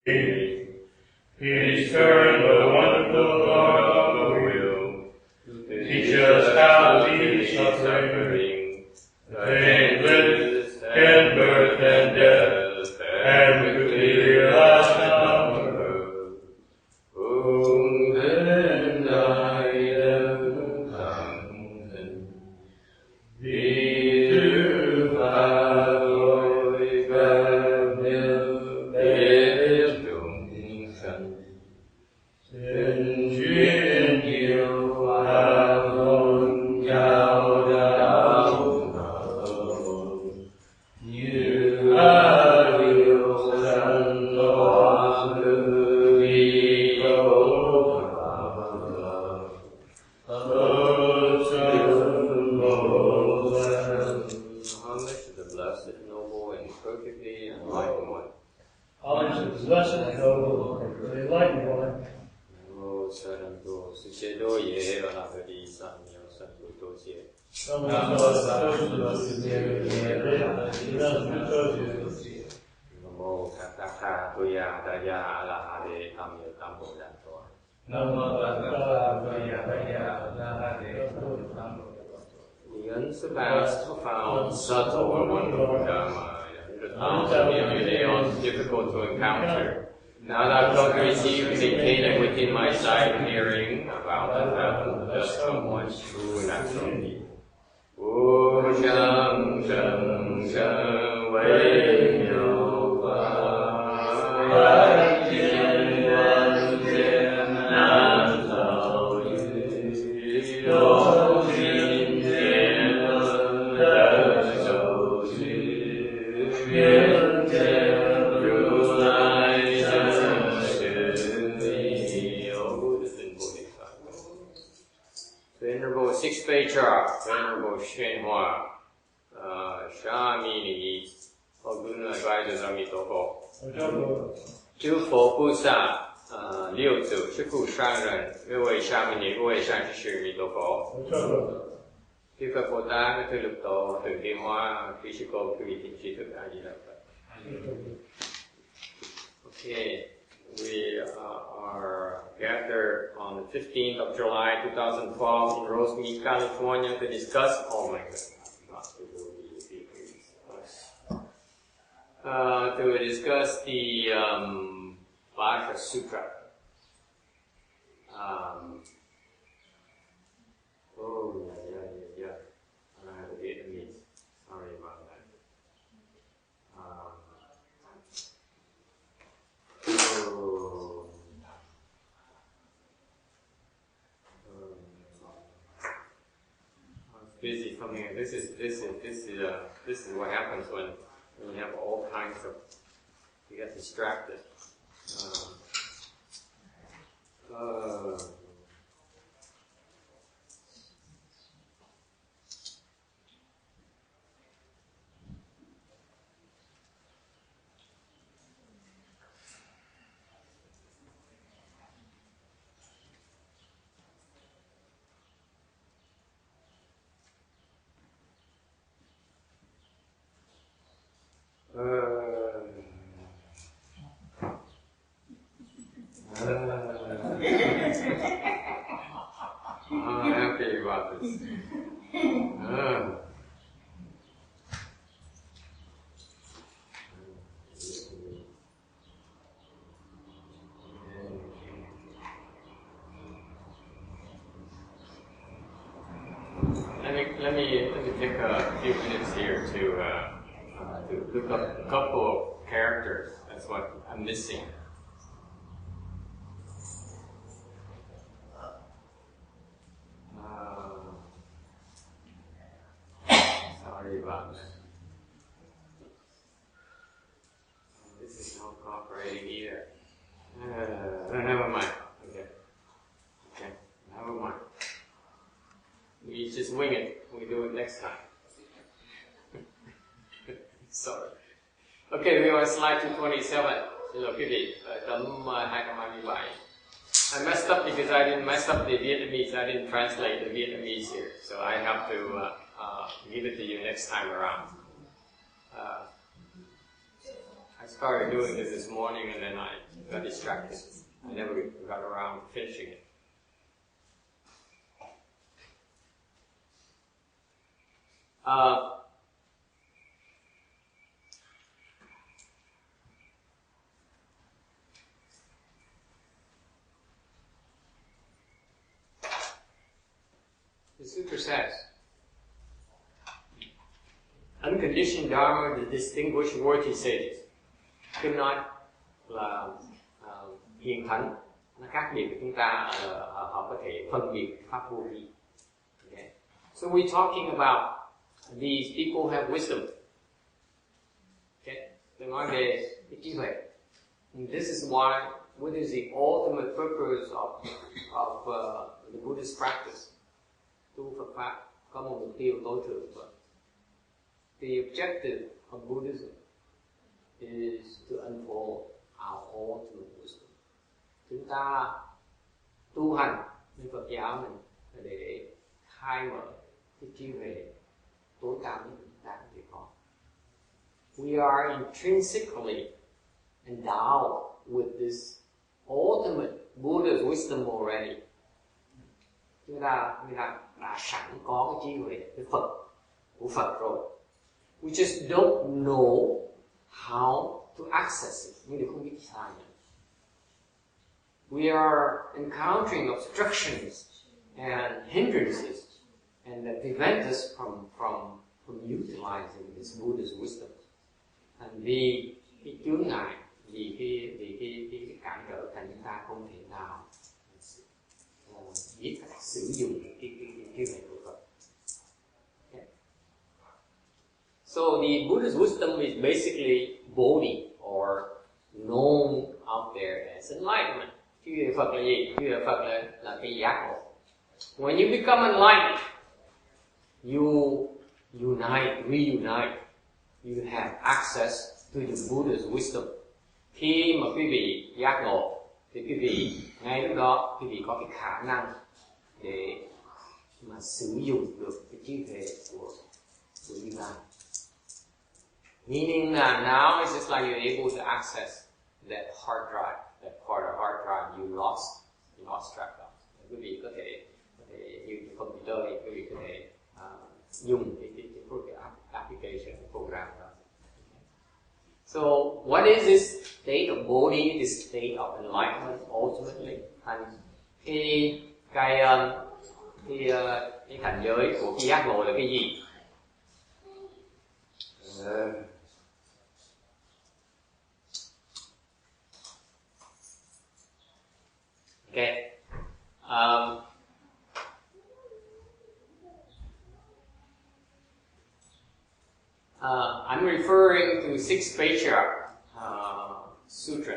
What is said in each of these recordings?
Eternal, wonderful Lord of the will, teach us how to be suffering, painless in birth and death, and to clear us from earth. The unsurpassed, profound, subtle, and wonderful Dharma, difficult to encounter. Now that I've come to receive and maintain it within my sight and hearing, about the heaven, thus come one's true and natural need. Om Sham Sham Sham Wei Myo Fa. Venerable Sixth Patriarch, Venerable Shenhua, Shamini, Oguna Advisors Amitabha, 诸佛菩萨六祖是故上人，各位沙弥尼，各位善知识弥陀佛。Chư Phật Bồ Tát, các lực tổ, từ Thiên Hoa, quý sư cô, quý vị thiện tri thức A Di Đà Phật. Okay, we are gathered on the 15th of July 2012 in Rosemead, California to discuss, oh my God, to discuss the Vajra Sutra. Oh, yeah. I don't have a Vietnamese. Sorry about that. I was busy coming in. This is what happens when you have all kinds of. You get distracted. I'm happy about this. Let me take a few minutes here to look up a couple of characters. That's what I'm missing. Sorry about that. This is not cooperating either. Never mind. Okay, never mind. We just wing it. We do it next time. Sorry. Okay, we are on slide 227. Hello, I messed up because I didn't mess up the Vietnamese. I didn't translate the Vietnamese here, so I have to give it to you next time around. I started doing this morning, and then I got distracted. I never got around to finishing it. The Sutra says, unconditioned Dharma, the distinguished worthy sages. Kinh nói là hiền thánh, nó khác biệt với chúng ta, họ có thể phân biệt pháp vô vi. Okay. So we're talking about these people have wisdom. Okay. Tôi nói về cái trí huệ. And this is why, what is the ultimate purpose of the Buddhist practice? Tu Phật pháp có một mục tiêu tối thượng. The objective of Buddhism is to unfold our ultimate wisdom. Chúng ta tu hànhในPhật giáo mình để khai mở cái trí huệ tối cao nhất chúng ta có thể có. We are intrinsically endowed with this ultimate Buddha's wisdom already. Chúng ta đã sẵn có cái trí huệ, cái Phật của Phật rồi. We just don't know how to access it. Nhưng không biết sao nhỉ? We are encountering obstructions and hindrances and that prevent us from utilizing this Buddha's wisdom. And vì cái chướng ngại, vì cái cản trở thành chúng ta không thể nào biết cách sử dụng cái trí huệ của Phật. Okay. So the Buddha's wisdom is basically Bodhi, or known out there as enlightenment. Trí huệ Phật là gì? Trí huệ Phật là cái giác ngộ. When you become enlightened, you reunite, you have access to the Buddha's wisdom. Khi mà quý vị giác ngộ, thì quý vị ngay lúc đó quý vị có cái khả năng để mà sử dụng được cái trí huệ của Như Lai. Meaning that now it's just like you're able to access that hard drive, that part of hard drive you lost track of. Quý vị có thể như computer thì quý vị có thể dùng cái application, cái program đó. So what is this state of Bodhi, this state of enlightenment ultimately? And cái cảnh giới của cái giác ngộ là cái gì? Okay. I'm referring to Sixth Vajra Sutra.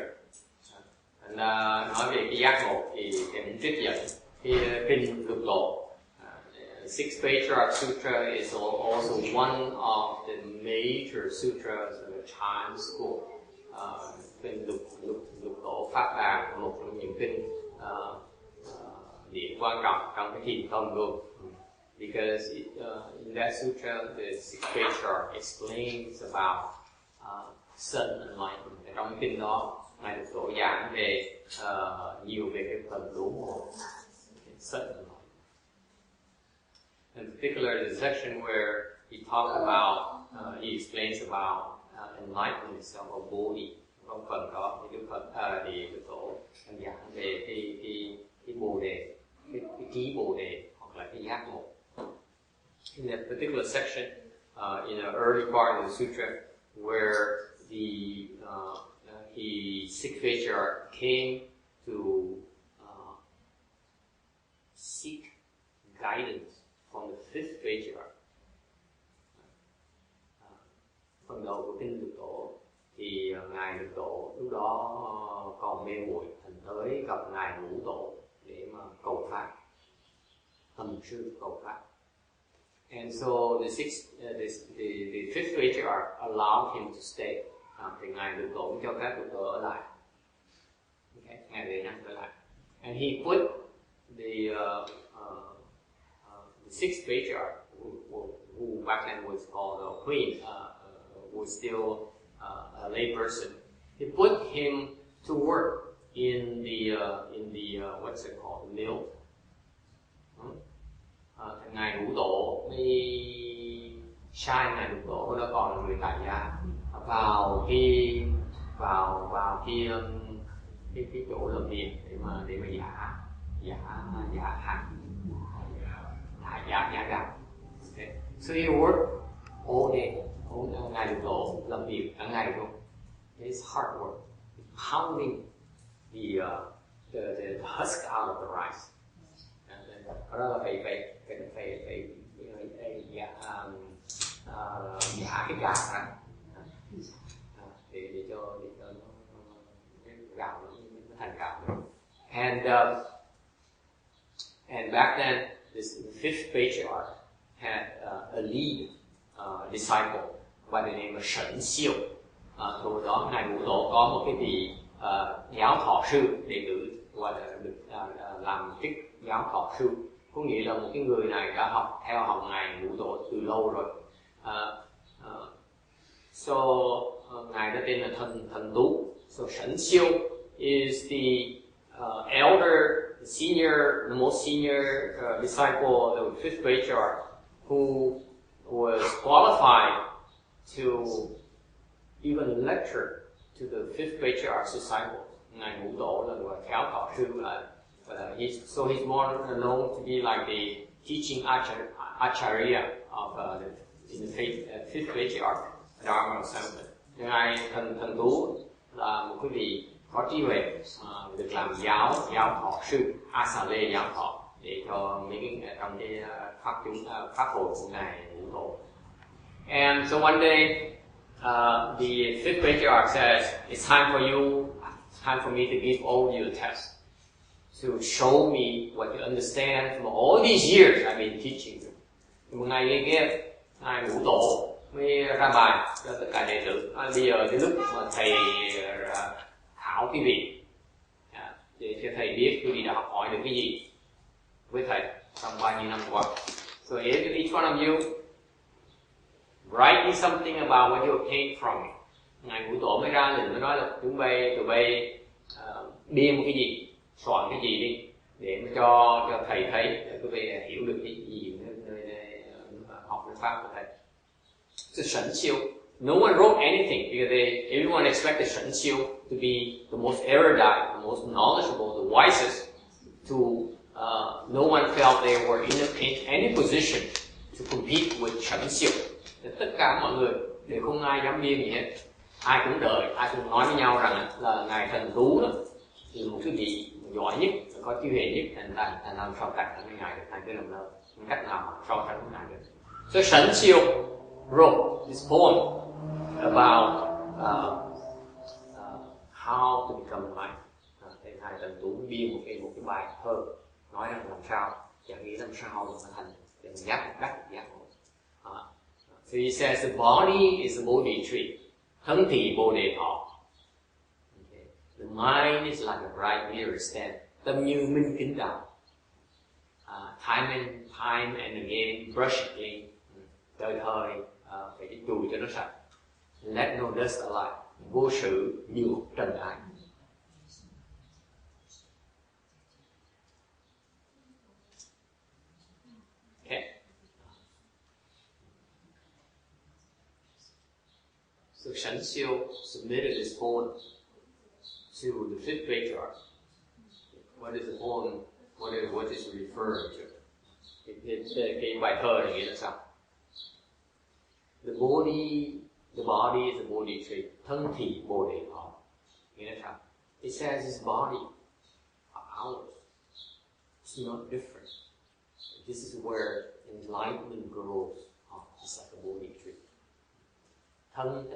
Nói về cái giác ngộ thì mình trích dẫn cái kinh lục lộ. Sixth Vajra Sutra is also one of the major sutras of the Chan school. Kinh lục lộ Pháp Đàn, một trong những kinh điển quan trọng trong cái thiền tông luôn. Because in that sutra, the Sixth Vajra explains about sudden enlightenment. Trong kinh đó, ngài được tổ giảng về nhiều về cái phần đốn ngộ, sudden enlightenment. In particular, the section where he talks about, he explains about enlightenment itself, or Bodhi. Trong phần đó, thì Đức Phật, thì Đức Tổ giảng về cái bồ đề, cái trí bồ đề hoặc là cái giác ngộ. In that particular section, in an early part of the sutra, where Sixth Vajra came to seek guidance from the Fifth Vajra. Phần đầu của kinh Lục Tổ thì ngài Lục Tổ lúc đó còn mê muội, thành tới gặp ngài Ngũ Tổ để mà cầu pháp, thầm sư cầu pháp. And so the Fifth Vajra allowed him to stay. Thì ngài Lục Tổ cũng cho phép Lục Tổ ở lại. Okay, ngài về nhắc ở lại. And he put the Sixth Vajra, who back then was called a queen, was still a lay person. He put him to work in the what's it called, mill. Ngài Ngũ Tổ mới sai Ngài Ngũ Tổ nó còn là người tại gia vào cái chỗ làm việc để mà giả gạo. Okay. So he worked all day. Ngài Ngũ Tổ làm việc cả ngày luôn. It's hard work, pounding the husk out of the rice. Đó là phải giả cái gạo ra để cho cái gạo nó thành gạo. And back then, the fifth patriarch had a lead disciple by the name of Shen Xiu. Hồi đó Ngài Ngũ Tổ có một cái vị giáo thọ sư, đệ tử gọi là được làm chức giáo thọ sư, có nghĩa là một cái người này đã theo học Ngài Ngũ Tổ từ lâu rồi. Ngài đó tên là Thần Tú. So Shen Xiu is the elder, the most senior disciple of the fifth patriarch, who was qualified to even lecture to the fifth patriarch's disciples. Ngài Ngũ Tổ là người giáo thọ sư. So he's more known to be like the teaching acharya of in the fifth patriarch, Dharma assembly. Ngài Thần Tú là một cái vị có trí huệ, được làm giáo thọ sư, asale giáo thọ, để cho mấy cái trong cái pháp hội của Ngài Ngũ Tổ. And so one day, the fifth patriarch says, it's time for me to give all you a test, to show me what you understand from all these years I've been teaching you. Một ngày kia, Ngài Ngũ Tổ mới ra bài cho tất cả đệ tử. Bây giờ đến lúc mà thầy khảo quý vị, để cho thầy biết quý vị đã học hỏi được cái gì với thầy trong bao nhiêu năm qua. So if each one of you write me something about what you obtained from me. Ngài Ngũ Tổ mới ra liền mới nói là tụi bay biên một cái gì, soạn cái gì đi để mà cho thầy thấy, để quý vị hiểu được cái gì học cái pháp của thầy. So Shen Xiu, no one wrote anything because everyone expected Shen Xiu to be the most erudite, the most knowledgeable, the wisest. No one felt they were in any position to compete with Shen Xiu. Tất cả mọi người đều không ai dám biên gì hết. Ai cũng đợi, ai cũng nói với nhau rằng là Ngài Thần Tú đó là một cái vị giỏi nhất, có trí huệ nhất, thành làm so sánh với Ngài được, Ngài cứ làm đâu, cách nào mà so sánh với Ngài được. So Shen Xiu wrote this poem about how to become enlightened. Thì Ngài Thần Tú biên một cái bài thơ nói rằng làm sao, chẳng nghĩ làm sao để mà thành, để mình giác ngộ. So he says the body is a Bodhi tree. Thân thị Bồ Đề thọ. Okay. The mind is like a bright mirror stand. Tâm như minh kính đạo. Time and again brush it clean. Đời thời phải chùi cho nó sạch. Let no dust alight. Vô sự như trần ái. So Shen Xiu submitted this poem to the fifth patriarch. What is the poem? What is it referring to? Cái bài thơ này nghĩa là sao? The body is a Bodhi tree. Thân thị Bồ Đề thọ. Nghĩa là sao? It says this body of ours. It's not different. This is where enlightenment grows. It's like a Bodhi tree.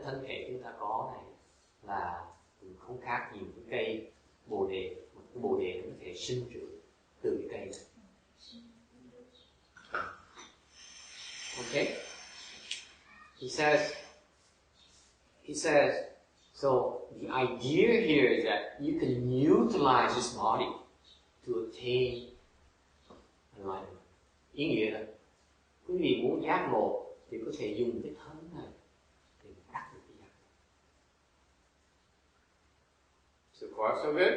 Thân thể chúng ta có này là không khác gì cái cây bồ đề, mà cái bồ đề nó có thể sinh trưởng từ cái cây này. Okay? He says, so the idea here is that you can utilize this body to attain enlightenment. Ý nghĩa là quý vị muốn giác ngộ thì có thể dùng cái thân này. So far, so good?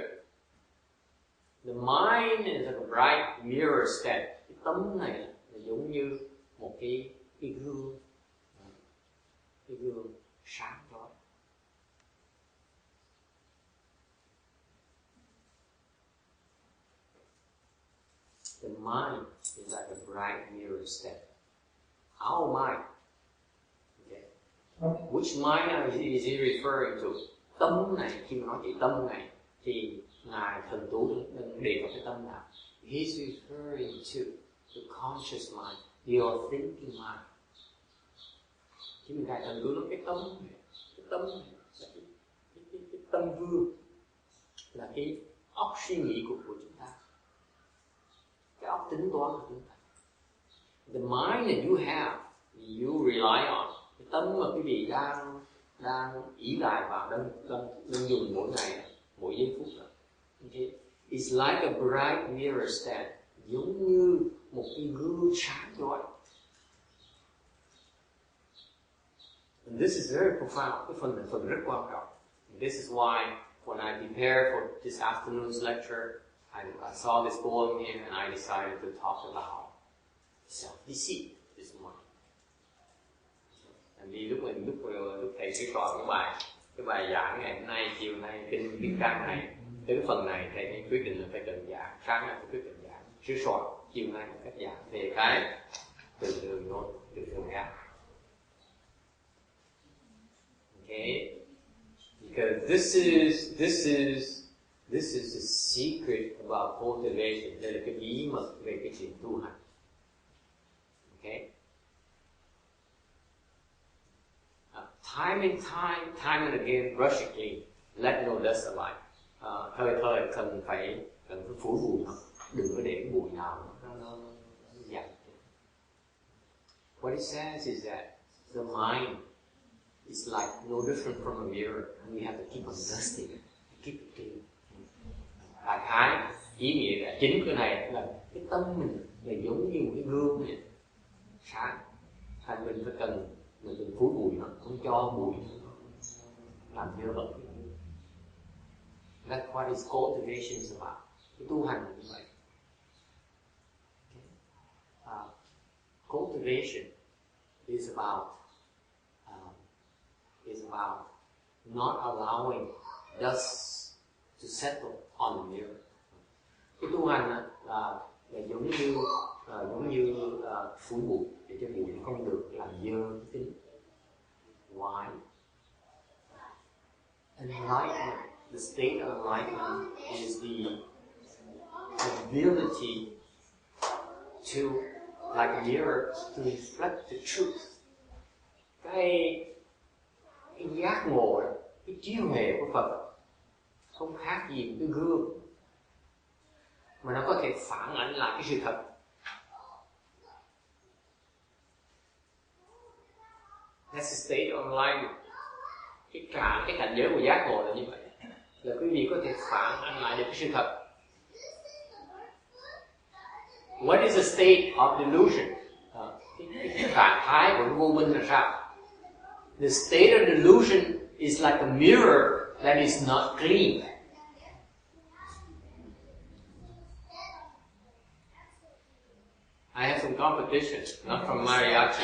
The mind is like a bright mirror stand. Cái tấm này là giống như một cái gương, sáng chói. The mind is like a bright mirror stand. Our mind. Okay. Which mind is he referring to? Tâm này, khi mà nói chuyện tâm này thì Ngài Thần Tú đang đề cập cái tâm nào? He's referring to the conscious mind, your thinking mind. Khi mà Ngài Thần Tú nói cái tâm này là cái tâm vương, là cái óc suy nghĩ của chúng ta, cái óc tính toán của chúng ta. The mind that you have, you rely on. Cái tâm mà quý vị đang ý lại vào, đang dùng mỗi ngày, mỗi giây phút. Okay. It's like a bright mirror stand, giống như một cái gương sáng chói. And this is very profound. Cái phần rất quan trọng. And this is why when I prepared for this afternoon's lecture, I saw this poem here and I decided to talk about self-deceit this morning. Vì lúc thầy thuyết soạn cái bài giảng ngày hôm nay, chiều nay kinh trang này, tới cái phần này thầy quyết định là phải cần giảng, sáng nay phải quyết định giảng sửa soạn, chiều nay một cách giảng về cái từ từ khác. Okay, because this is the secret about cultivation. Đây là cái bí mật về cái chuyện tu hành. Okay. Time and again, brush it clean. Let no dust alight. Thời cần phải phủ bụi nó, đừng có để bụi nào nó dày. What it says is that the mind is like no different from a mirror, and we have to keep on dusting it, keep it clean. Đại khái ý nghĩa là chính cái này là cái tâm mình là giống như một cái gương vậy, sáng. Thành mình phải cần phủi bụi nó, không cho bụi làm dơ bẩn. That's what his cultivation is about. Cái tu hành là như vậy. Cultivation is about not allowing dust to settle on the mirror. Cái tu hành là giống như phủi bụi để cho bụi không được làm dơ cái tính. Why? Enlightenment, the state of enlightenment is the ability to, like a mirror, to reflect the truth. Cái giác ngộ, cái chiếu huệ của Phật không khác gì một cái gương mà nó có thể phản ảnh lại cái sự thật. That's the state of enlightenment. Cái cảnh giới của giác ngộ là như vậy, là quý vị có thể phản ảnh lại được cái sự thật. What is the state of delusion? Cái trạng thái của vô minh là sao? The state of delusion is like a mirror that is not clean. I have some competition, not from mariachi.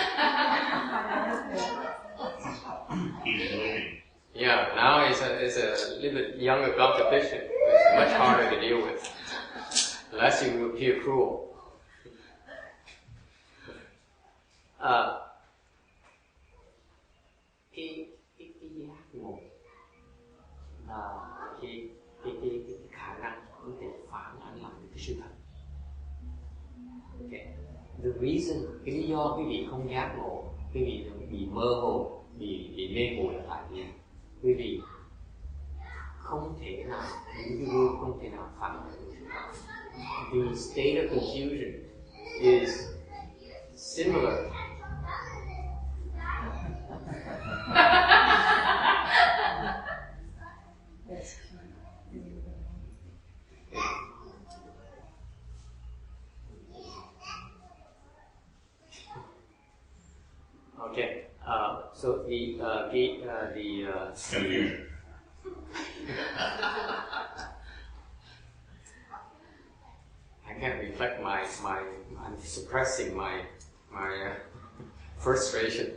He's winning. Yeah, now it's a little bit younger competition. It's much harder to deal with. Unless you will appear cruel. Cái giác ngộ là cái khả năng có thể phản ánh lại cái sự thật. Okay. The reason, cái lý do quý vị không giác ngộ, quý vị bị mơ hồ, bị mê muội là tại vì quý vị không thể nào, những cái gương không thể nào phản ánh được sự thật. The state of confusion is similar. Okay, so the can't reflect I'm suppressing my frustration.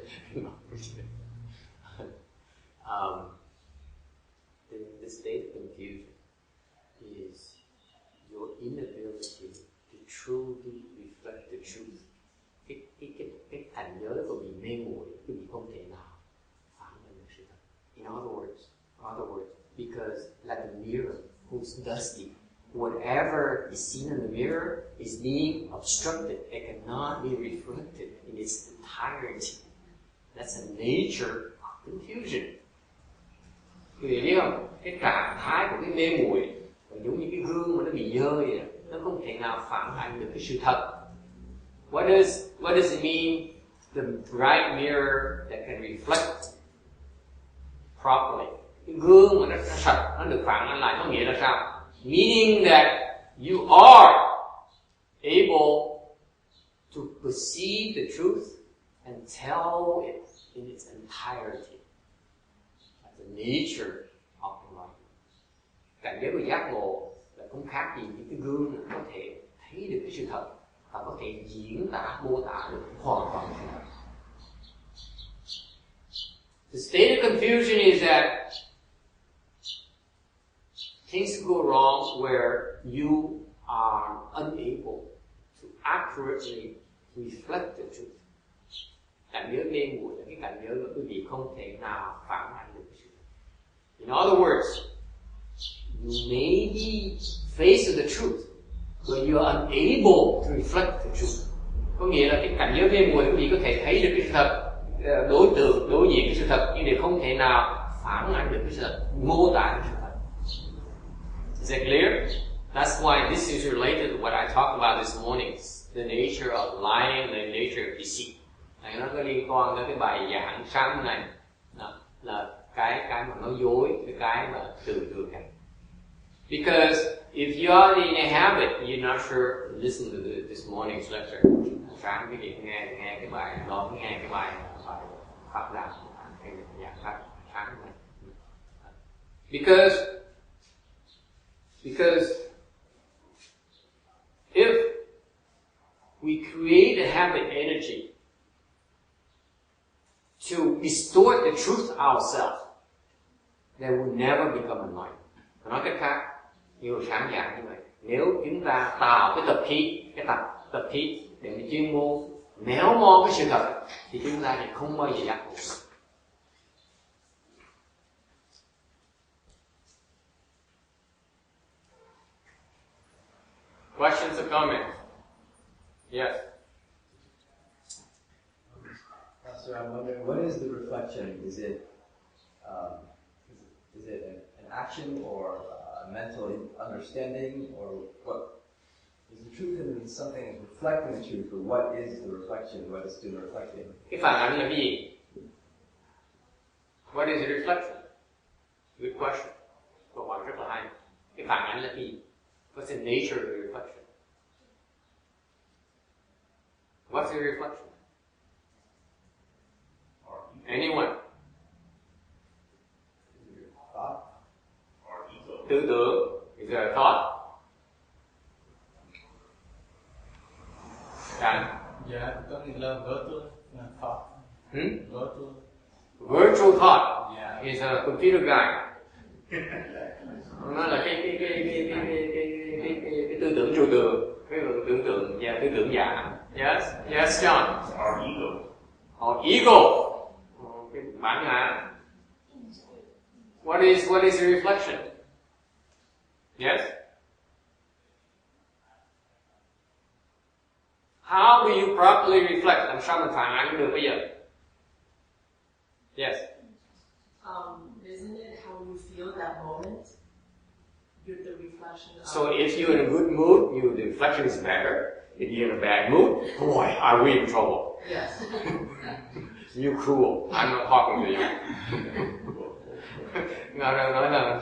The state of confusion is your inability to truly reflect the truth. Cái cảnh giới của bị mê muội, cái bị không thể nào phản ánh được sự thật. In other words, because like a mirror who's dusty, whatever is seen in the mirror is being obstructed. It cannot be reflected in its entirety. That's the nature of confusion. Quý vị biết không? Cái trạng thái của cái mê muội giống như cái gương mà nó bị dơ vậy đó. Nó không thể nào phản ánh được cái sự thật. What does it mean? The bright mirror that can reflect properly. Cái gương mà nó sạch, nó được phản ánh lại, có nghĩa là sao? Meaning that you are able to perceive the truth and tell it in its entirety. That's the nature of enlightenment. Cảnh giới của giác ngộ là không khác gì những cái gương có thể thấy được cái sự thật và có thể diễn tả, mô tả được hoàn toàn sự thật. The state of confusion is that things go wrong where you are unable to accurately reflect the truth. Cảnh giới mê muội là cái cảnh giới mà quý vị không thể nào phản ánh được sự thật. In other words, you may be face of the truth, but you are unable to reflect the truth. Có nghĩa là cái cảnh giới mê muội quý vị có thể thấy được cái sự thật, đối diện cái sự thật, nhưng đều không thể nào phản ánh được cái sự thật, mô tả được sự thật. Is that clear? That's why this is related to what I talked about this morning, the nature of lying, the nature of deceit. Này nó có liên quan đến cái bài giảng sáng này là cái mà nói dối, cái mà từ hành. Because if you are in a habit, you're not sure. Listen to this morning's lecture. Sáng cái gì nghe cái bài đó, nghe cái bài pháp đạo, cái giảng pháp sáng này. Because if we create a habit energy to distort the truth ourselves, then we never become enlightened. Nói cách khác, như sáng giảng như vậy, nếu chúng ta tạo cái tập khí để mà chuyên môn méo mó cái sự thật, thì chúng ta thì không bao giờ giác ngộ. Questions or comments? Yes. So I'm wondering, what is the reflection? Is it an action or a mental understanding, or what? Is the truth in something is reflecting the truth, but what is the reflection? What is the reflecting? Cái phản ánh là cái gì? What is the reflection? Good question. Câu hỏi rất là hay. Cái phản ánh là cái gì? What's the nature of the reflection? What's the reflection? Anyone? Thought? Tư tưởng. Is there a thought? Yeah, có nghĩa là virtual thought. Virtual thought. Yeah. Is a computer guy. Nó là cái tư tưởng trừu tượng, cái tưởng tượng và tư tưởng giả. Yes, John. Our ego. Our ego. Cái bản ngã. What is the reflection? Yes. How do you properly reflect? Làm sao mình phản ánh được bây giờ? Yes. Isn't it how you feel that moment? You're the reflection of... So if you're in a good mood, the reflection is better. If you're in a bad mood, boy, are we in trouble. Yes. You cruel. I'm not talking to you. Ngài đang nói là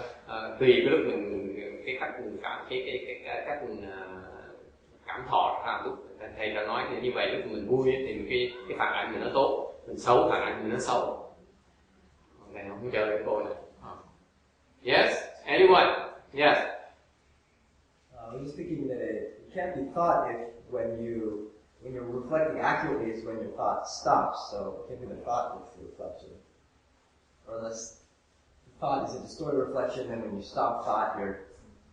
tùy cái lúc mình cái cách mình cảm cách mình cảm thọ ra lúc thầy đã nói thì như vậy lúc mình vui thì cái phản ảnh mình nó tốt, mình xấu phản ảnh mình nó xấu. Thầy không chờ đến cô này. Yes, anyone? Yes. I was just thinking that can't be thought if when you're reflecting accurately is when your thought stops. So it can't be the thought that's the reflection. Or unless the thought is a distorted reflection, then when you stop thought, your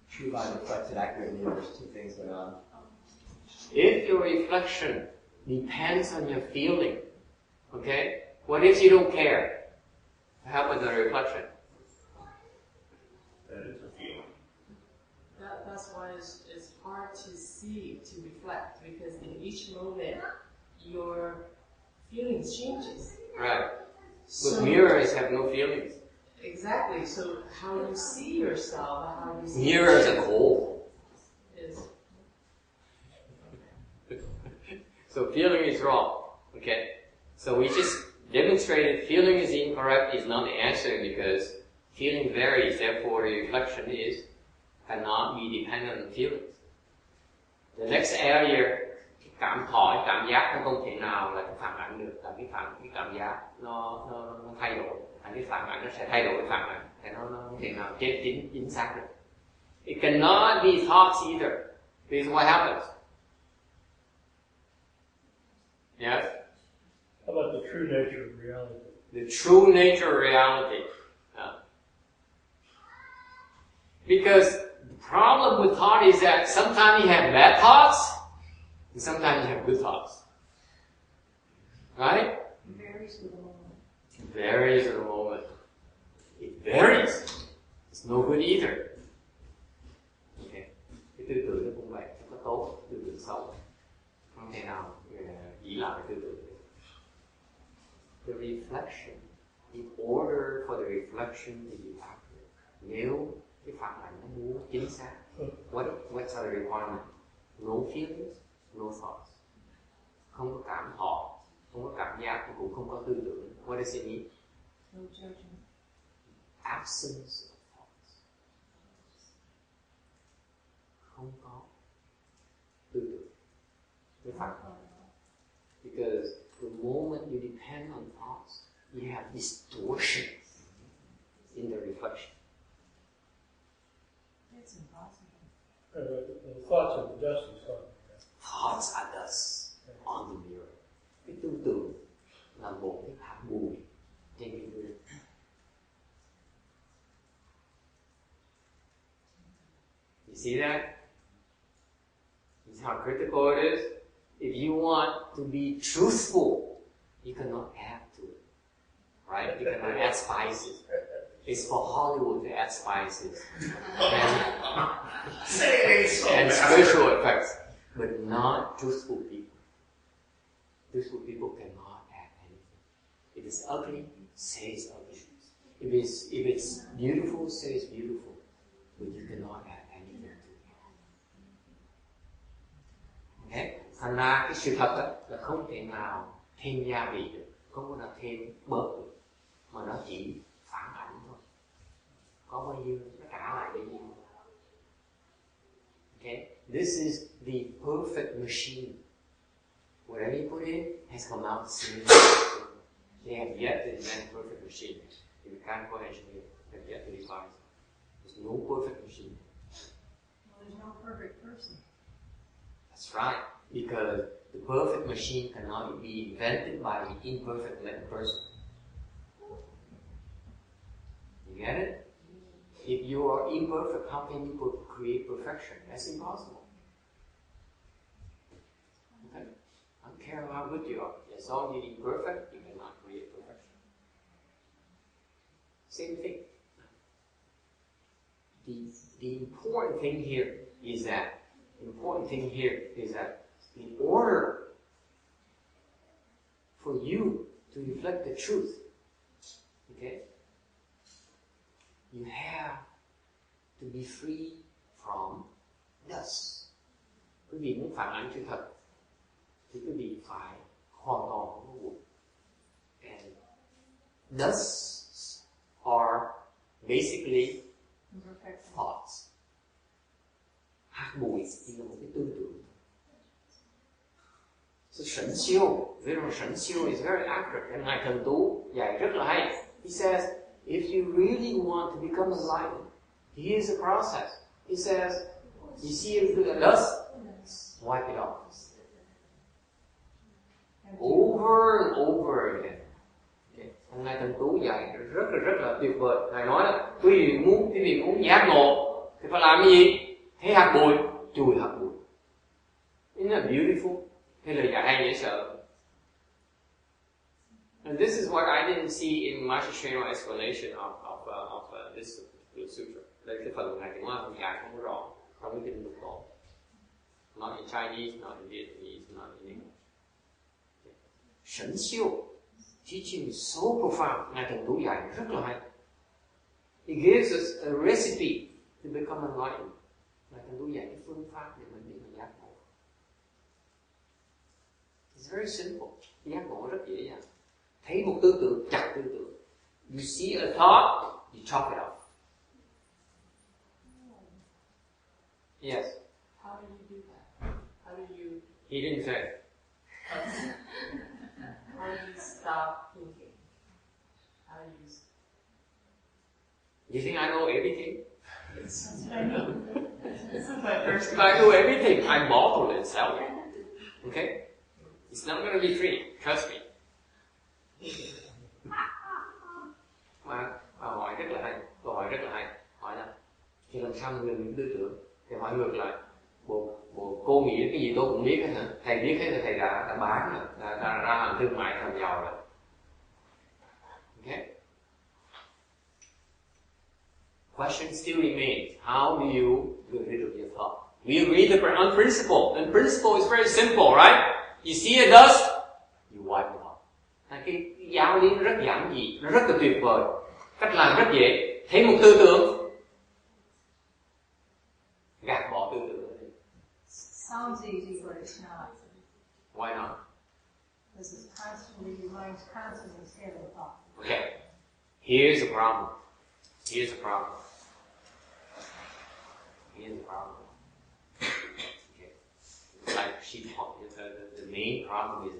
true mind reflects it accurately, and there's two things going on. If your reflection depends on your feeling, okay? What if you don't care? What happened to the reflection? That is a feeling. That's why it's hard to see, to reflect, because in each moment, your feelings changes. Right. So, But mirrors have no feelings. Exactly. So how you see yourself, how you see Mirrors are cold. is So feeling is wrong. Okay? So we just demonstrated feeling is incorrect is not the answer because feeling varies, therefore the reflection cannot be dependent on feelings. The next area, cảm thọ, cảm giác nó không thể nào là phản ảnh được, là cái cảm giác nó thay đổi, cái phản ảnh nó sẽ thay đổi phản ảnh, thì nó không thể nào chính xác được. It cannot be thoughts either, because what happens? Yes? How about the true nature of reality? The true nature of reality. Because the problem with thought is that sometimes you have bad thoughts, and sometimes you have good thoughts. Right? It varies with the moment. It varies with the moment. It varies. It's no good either. Okay. Cái tư tưởng nó cũng vậy, nó có tốt, tư tưởng xấu. Không thể nào nghĩ lại cái tư tưởng đấy. The reflection, in order for the reflection to be accurate, nếu cái phản ảnh nó muốn chính xác, what's the requirement? No feelings, no thoughts. Không có cảm thọ, không có cảm giác, cũng không có tư tưởng. What does it mean? No judgment. Absence of thoughts. Không có tư tưởng. Cái phản ảnh. Because the moment you depend on thoughts, you have distortion in the reflection. It's impossible. The thoughts of the dust is something. Thoughts are dust on the mirror. Cái tư tưởng là một cái hạt bụi trên cái gương. You see that? You see how critical it is? If you want to be truthful, you cannot add to it. Right? You cannot add spices. It's for Hollywood to add spices. And special effects. But not truthful people. Truthful people cannot add anything. If it's ugly, say it's ugly. If it's beautiful, say it's beautiful. But you cannot add anything to it. Okay? Thành ra cái sự thật đó là không thể nào thêm gia vị được, không có nào thêm bớt được, mà nó chỉ phản ảnh thôi. Có bao nhiêu nó trả lại bấy nhiêu. Okay? This is the perfect machine. Whatever you put in has come out the same. They have yet to invent a perfect machine. The mechanical engineer have yet to devise it. There's no perfect machine. Well, there's no perfect person. That's right. Because the perfect machine cannot be invented by the imperfect person. You get it? If you are imperfect, how can you create perfection? That's impossible. Okay? I don't care how good you are. As long as you're imperfect, you cannot create perfection. Same thing. The important thing here is that in order for you to reflect the truth, okay, you have to be free from dust. Quý vị muốn phản ánh sự thật thì quý vị phải hoàn toàn không có bụi. And dusts are basically thoughts. Hạt bụi chỉ là một cái tư tưởng. So Shen Xiu, Venerable Shen Xiu is very accurate. And Ngài Thần Tú dạy rất là hay. He says, if you really want to become enlightened, here's the process. He says, you see the dust, Wipe it off. Over and over again. Okay. Ngài Thần Tú dạy rất là tuyệt vời. Ngài nói là quý vị muốn giác ngộ thì phải làm cái gì? Thấy hạt bụi, chùi hạt bụi. Isn't that beautiful? Thế lời dạy hay dễ sợ. And this is what I didn't see in Master Shen's explanation of this sutra. Đây cái phần này thì nó dạy không có rõ trong cái kinh Lục Tổ. Not in Chinese, not in Vietnamese, not in English. Sẩn siêu, teaching is so profound. Ngài Thần Tú dạy rất là hay. He gives us a recipe to become enlightened. Ngài Thần Tú dạy cái phương pháp để mình giác ngộ. It's very simple. Giác ngộ rất dễ dàng. Thấy một tư tưởng, chặt tư tưởng. You see a thought, you chop it off. Yes. How do you do that? How do you? He didn't say. How do you stop thinking? How do you? You think I know everything? That's what I mean. This is my first. If I know everything, I bottle and sell it. Okay? It's not going to be free. Trust me. Mà hỏi rất là hay. Câu hỏi rất là hay. Hỏi là thì làm sao mình những tư tưởng? Thì hỏi ngược lại. Cô nghĩ cái gì tôi cũng biết hết hả? Thầy biết hết là thầy đã bán rồi, đã ra hàng thương mại làm giàu rồi. Okay? Question still remains. How do you get rid of your thought? We agree on principle. And principle is very simple, right? You see a dust, you wipe it off. Cái giáo lý nó rất giản dị, nó rất là tuyệt vời. Cách làm rất dễ. Thấy một tư tưởng, gạt bỏ tư tưởng. Sounds easy, but it's not. Why not? Because it's constantly, your mind's constantly having thought. Okay. Here's the problem. Here's the problem. Here's the problem. Okay. It's like she taught the main problem is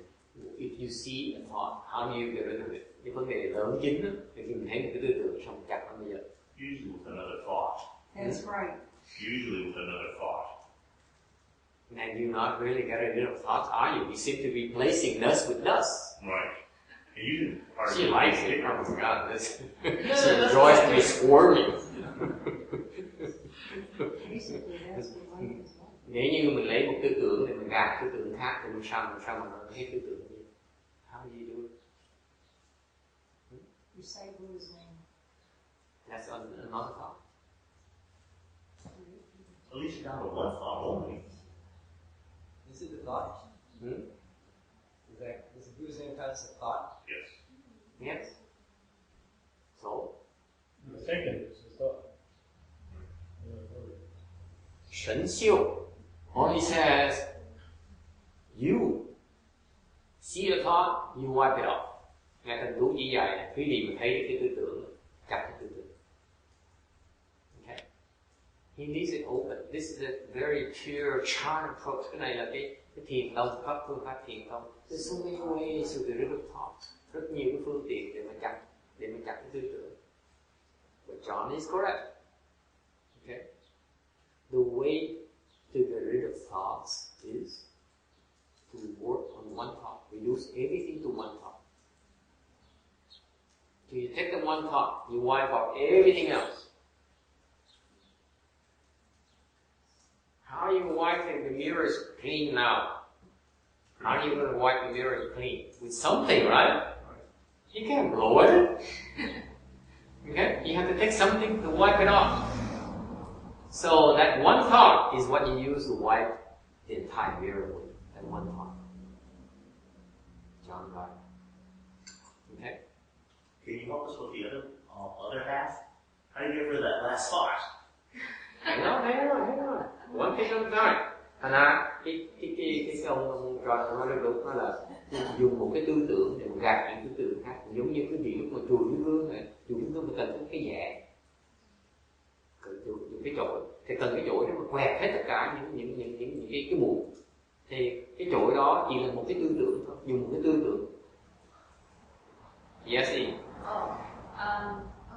if you see a thought, how do you get rid of it? Cái vấn đề lớn chính đó, thì khi mình thấy một cái tư tưởng xong chặt nó bây giờ. Usually with another thought. That's right. Usually with another thought. And you're not really getting rid of thoughts, are you? You seem to be replacing dust with dust. Right. And you didn't hardly She likes it. take Oh my God, this No, she that's enjoys not me it. squirming. Basically, that's what life is like. Nếu như mình lấy một tư tưởng thì mình gạt tư tưởng khác thì sao mà nó hết tư tưởng gì? How do you do it? You say Buddha's name. That's another thought. At least you're down to one thought only. Is it the thought? Hmm? Is the Buddha's name counts as a thought? Yes. Yes. So, The thinking is the thought. Shen Xiu only says, you see a thought, you wipe it off. Ngài Thần Tú chỉ dạy quý vị mình thấy cái tư tưởng, chặt cái tư tưởng. Okay. He leaves it open. This is a very pure charm approach. Cái này là cái thiền tông, phương pháp thiền tông. There's so many ways to get rid of thoughts. Rất nhiều cái phương tiện để mà chặt cái tư tưởng. But John is correct. Okay. The way to get rid of thoughts is to work on one thought. Reduce everything to one thought. So you take the one thought, you wipe out everything else. How are you wiping the mirrors clean now? How are you going to wipe the mirrors clean? With something, right? You can't blow it. Okay? You have to take something to wipe it off. So that one thought is what you use to wipe the entire mirror with. That one thought. John got it. Okay? Can you help us with the other half? How do you get rid of that last thought? Hang on. One thing at a time. Thành ra, cái ông John nói rất đúng, đó là dùng một cái tư tưởng để gạt những tư tưởng khác. Giống như cái gì lúc mà chùi cái gương này, chùi cái gương phải cần cái dẻ. Dùng cái chổi, thì cần cái chổi để mà quẹt hết tất cả những cái bụi. Thì cái chổi đó chỉ là một cái tư tưởng thôi, dùng một cái tư tưởng. Yes, E. I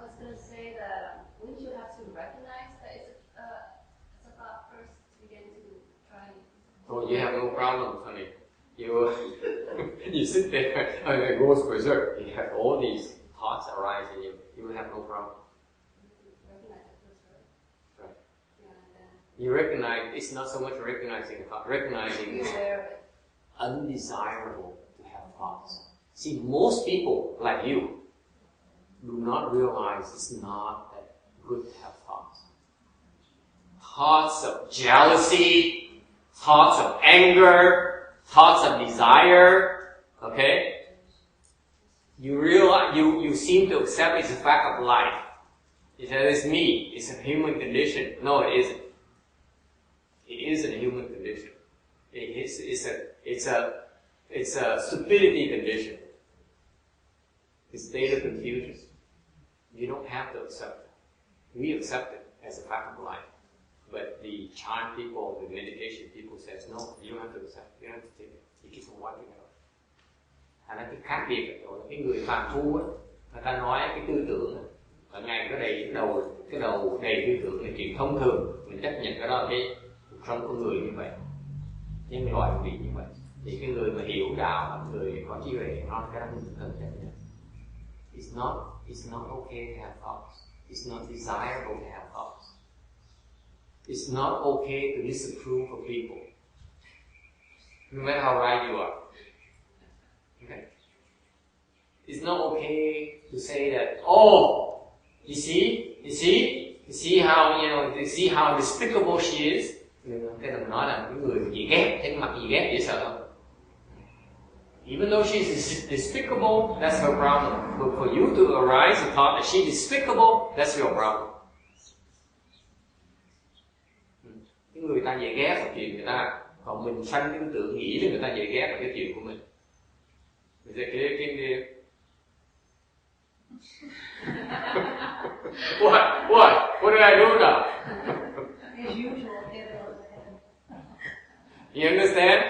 was going to say that wouldn't you have to recognize that it's a thought first to begin to try? Tôi So you have no problem, honey. You you sit there and it goes berserk. You have all these thoughts arise in you. You will have no problem. Right. You recognize, it's not so much recognizing the thought, recognizing it's undesirable to have thoughts. See, most people like you do not realize it's not that good to have thoughts. Thoughts of jealousy, thoughts of anger, thoughts of desire, okay? You realize, you seem to accept it's a fact of life. You say, it's me, it's a human condition. No, it isn't. It isn't a human condition. It's a stupidity condition. It's a state of confusion. You don't have to accept it. We accept it as a fact of life. But the Chan people, the meditation people says, no, you don't have to accept it. You don't have to take it. You keep on wiping it off. Thành ra cái khác biệt rồi cái người phàm phu á, người ta nói cái tư tưởng này, ở ngày cái đầu đầy tư tưởng là chuyện thông thường, mình chấp nhận cái đó là cái cuộc sống của người như vậy, những loài vị như vậy. Thì cái người mà hiểu đạo, người có trí huệ, nó cái đó mình cần chấp nhận. It's not okay to have thoughts. It's not desirable to have thoughts. It's not okay to disapprove of people, no matter how right you are. Okay. It's not okay to say that, oh, you see how despicable she is. Cái đừng nói là cái người gì ghét, cái mặt gì ghét dễ sợ không? Even though she's despicable, that's her problem. But for you to arise the thought that she's despicable, that's your problem. Cái người ta dễ ghét là chuyện người ta, còn mình sanh cái tư tưởng nghĩ là người ta dễ ghét là cái chuyện của mình. Mình sẽ kể kinh đi. What did I do now? As usual, You understand?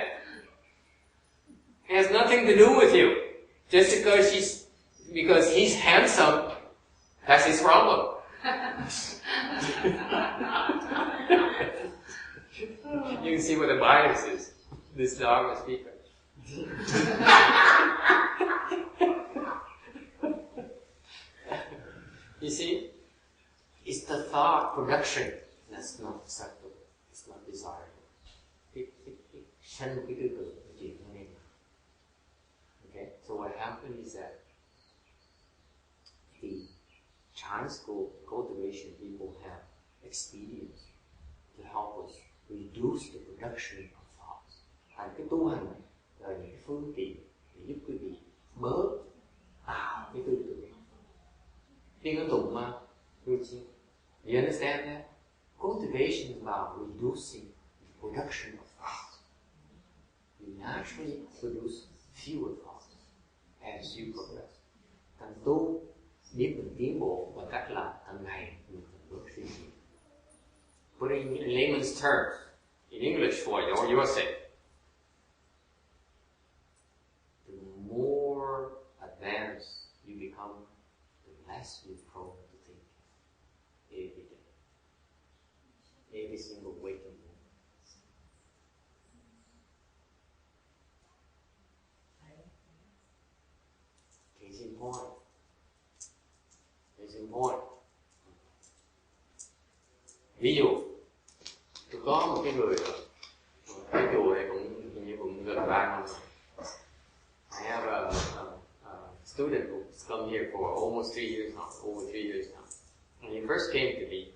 It has nothing to do with you. Just because he's handsome, that's his problem. You can see what the bias is. This dog is speaker. You see, it's the thought production that's not acceptable. It's not desirable. Sanh một cái tư tưởng cái chuyện nó nên. Okay, so what happened is that the Chan school cultivation people have expedients to help us reduce the production of thoughts. Thành cái tu hành này là những phương tiện để giúp quý vị bớt tạo cái tư tưởng. Tiếng Ấn tụng mà, routine. You understand that? Cultivation is about reducing the production of thoughts. You naturally produce fewer thoughts as you progress. Thành tu biết mình tiến bộ bằng cách là hàng ngày mình bớt suy nghĩ. Put it in layman's terms, in English for your sake. The more advanced you become, the less you're prone to think every day. Every single waking moment. Case in point. Case in point. Ví dụ, tôi có một cái người cái chùa này hình như cũng gần 3 năm. I have a student who's come here for almost 3 years now, over 3 years now. When he first came to me,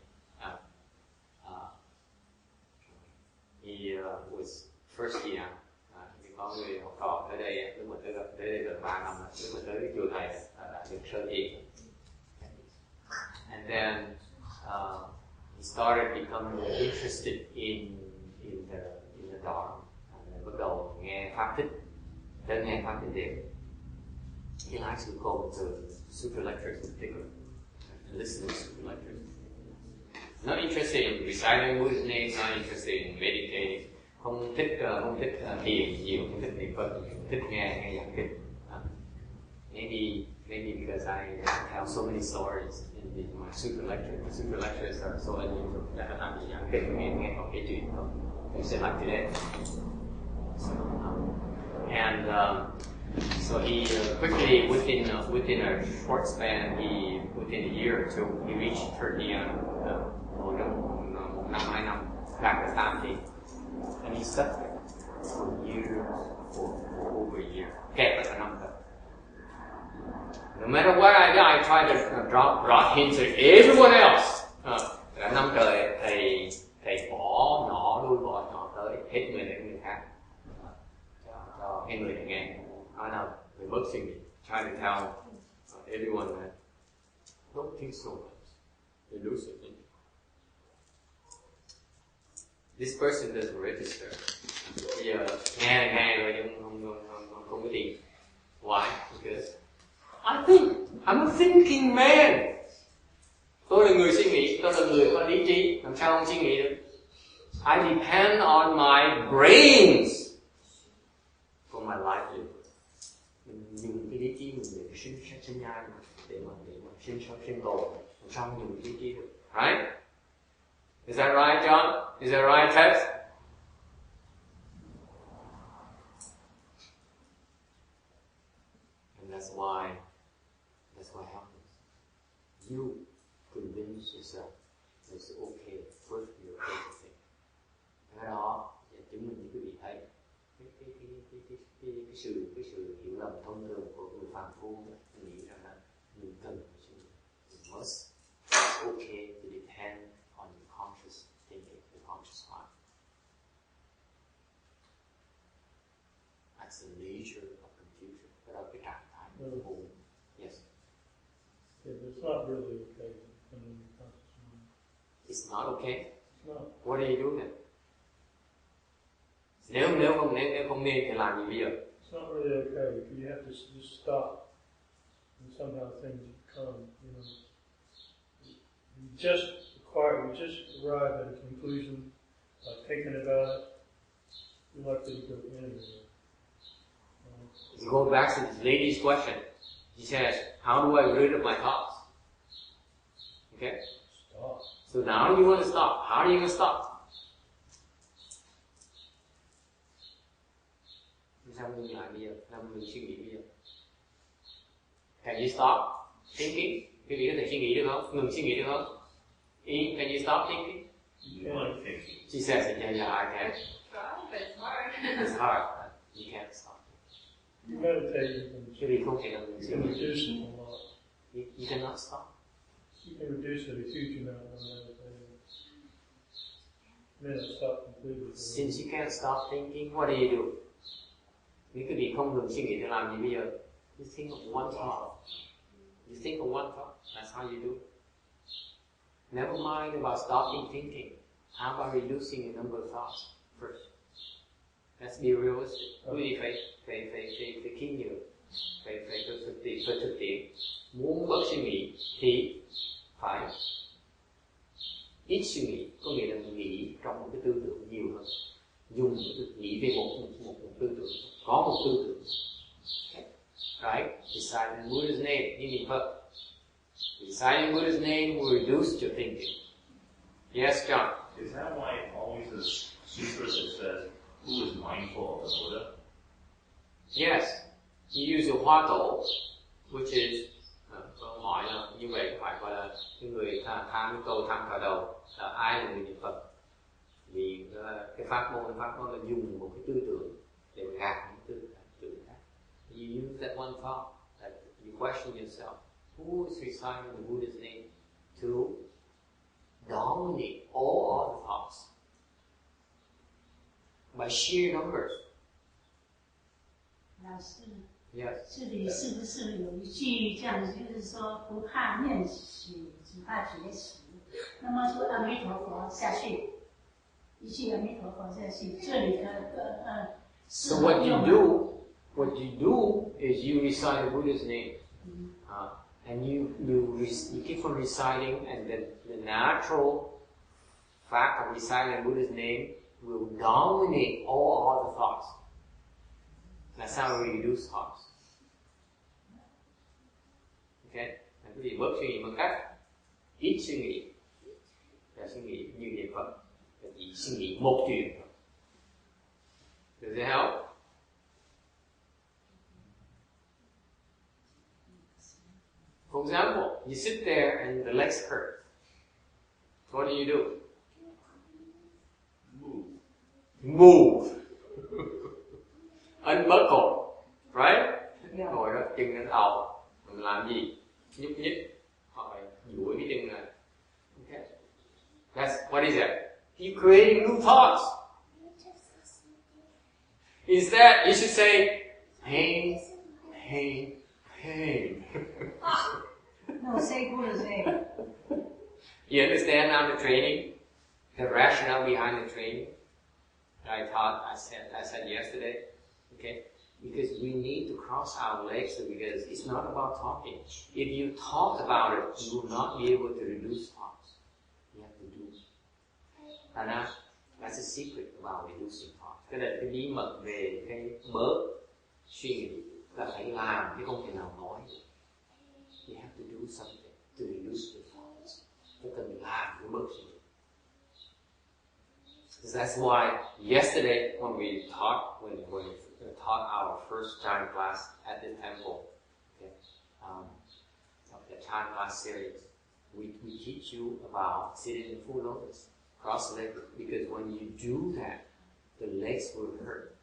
he was first year. Thì có người học trò tới đây, lúc mà tới đây gần 3 năm rồi, lúc mà tới cái chùa này là được sơ thiện. And then he started becoming interested in the Dharma. Bắt đầu nghe pháp thích, đến nghe pháp tịnh điện. He likes to go to Sutra lectures in particular, and listen to Sutra lectures. Not interested in reciting Buddha's name, not interested in meditating. Không thích thiền nhiều, không thích niệm Phật, thích nghe giảng kinh. Maybe because I tell so many stories in my Sutra lectures. My Sutra lectures are so unusual that I'm giảng kinh nghe có cái chuyện thôi. You say like today. So he quickly, within a short span, within a year or two, he reached 30, một năm, 2 năm, đạt được tam thì. And he stuck there for years, for over a year. Kẹt lại cả năm thật. No matter what I do, I try to drop hints at everyone else. Cả năm trời thầy bỏ nhỏ đuôi bỏ nhỏ tới hết người này người khác cho hai người này nghe. Nói nào về bớt suy nghĩ. Try to tell everyone that don't think so much. Elusive. This person doesn't register. Bây giờ nghe rồi nhưng không có tiền. Why? Because I'm a thinking man. Tôi là người suy nghĩ, tôi là người có lý trí, làm sao không suy nghĩ được? I depend on my brains for my livelihood. Mình dùng cái lý trí mình để sinh nhai để mà sinh tồn, làm sao không dùng lý trí được? Right? Is that right, John? Is that right, Tex? And that's why happens. You convince yourself it's okay first you're everything. Cái đó chứng minh cho quý vị thấy cái sự hiểu lầm thông thường của người phàm phu nghĩ rằng là mình cần phải suy nghĩ. You must. It's okay to depend on your conscious thinking, your conscious mind. That's the nature of confusion. Đó là cái trạng thái của vô. Yes. It's not really okay to depend on your conscious mind. It's not okay. It's not. What are you doing? Nếu không nên thì làm gì bây giờ? It's not really okay. You have to just stop, and somehow things come. You know, you just arrive at a conclusion by thinking about it. You're likely to go anywhere. You go back to this lady's question. She says, "How do I get rid of my thoughts?" Okay. Stop. So now you want to stop. How are you going to stop? Sao mình lại bây giờ? Sao mình suy nghĩ bây giờ? Can you stop thinking? Quý vị có thể suy nghĩ được không? Ngừng suy nghĩ được không? Can you stop thinking? She says, yeah, I can. But it's hard. It's hard. You can't stop. You meditate, Quý vị không thể nào you can reduce it a lot. You cannot stop. You can reduce it a huge amount when meditating. May not stop completely. Since you can't stop thinking, what do? Nếu quý vị không ngừng suy nghĩ thì làm gì bây giờ? You think of one thought. You think of one thought. That's how you do it. Never mind about stopping thinking. How about reducing the number of thoughts first? Let's be realistic. Quý vị phải kiên nhẫn, phải thực tiễn. Muốn bớt suy nghĩ thì phải ít suy nghĩ, có nghĩa là nghĩ trong một cái tư tưởng nhiều hơn. Dùng nghĩ về một tư tưởng, có một tư tưởng. Okay. Right? Reciting Buddha's name, như niệm Phật. Reciting Buddha's name will reduce your thinking. Yes, John? Is that why always the sutras it says, who is mindful of the Buddha? Yes. You use your hoa tổ, which is, câu hỏi là như vậy phải gọi là cái người tham câu tham khởi đầu là ai là người niệm Phật? Vì cái pháp môn là dùng một cái tư tưởng để gạt những tư tưởng khác. You use that one thought, that you question yourself. Who is reciting the Buddha's name to dominate all other thoughts by sheer numbers? 老师， Yes. 这里是不是有一句这样，就是说不怕念许，只怕绝食。那么说阿弥陀佛下去，一句阿弥陀佛下去，这里的So what you do is you recite the Buddha's name, and you keep on reciting, and then the natural fact of reciting Buddha's name will dominate all other thoughts. That's how we reduce thoughts. Okay? Quý vị bớt suy nghĩ bằng cách ít suy nghĩ, và suy nghĩ như niệm Phật, và chỉ suy nghĩ một chuyện. Does it help? For example, you sit there and the legs hurt. What do? Move. Unbuckle. Right? Ngồi đó, chân nó đầu. Mình làm gì? Nhúc nhích. Hoặc là duỗi cái chân này. Okay. That's, what is that? You're creating new thoughts. Instead, you should say, pain, pain, pain. No, say good, say. You understand now the training? The rationale behind the training? I said yesterday. Okay? Because we need to cross our legs because it's not about talking. If you talk about it, you will not be able to reduce thoughts. You have to do it. And that's a secret about reducing thoughts. Cái là cái bí mật về cái bớt suy nghĩ là phải làm chứ không thể nào nói. You have to do something to reduce the thoughts. Phải cần làm cái bớt suy nghĩ. That's why yesterday when we taught our first Chan class at the temple, okay, of the Chan class series, we teach you about sitting in full lotus, cross-legged, because when you do that, the legs will hurt,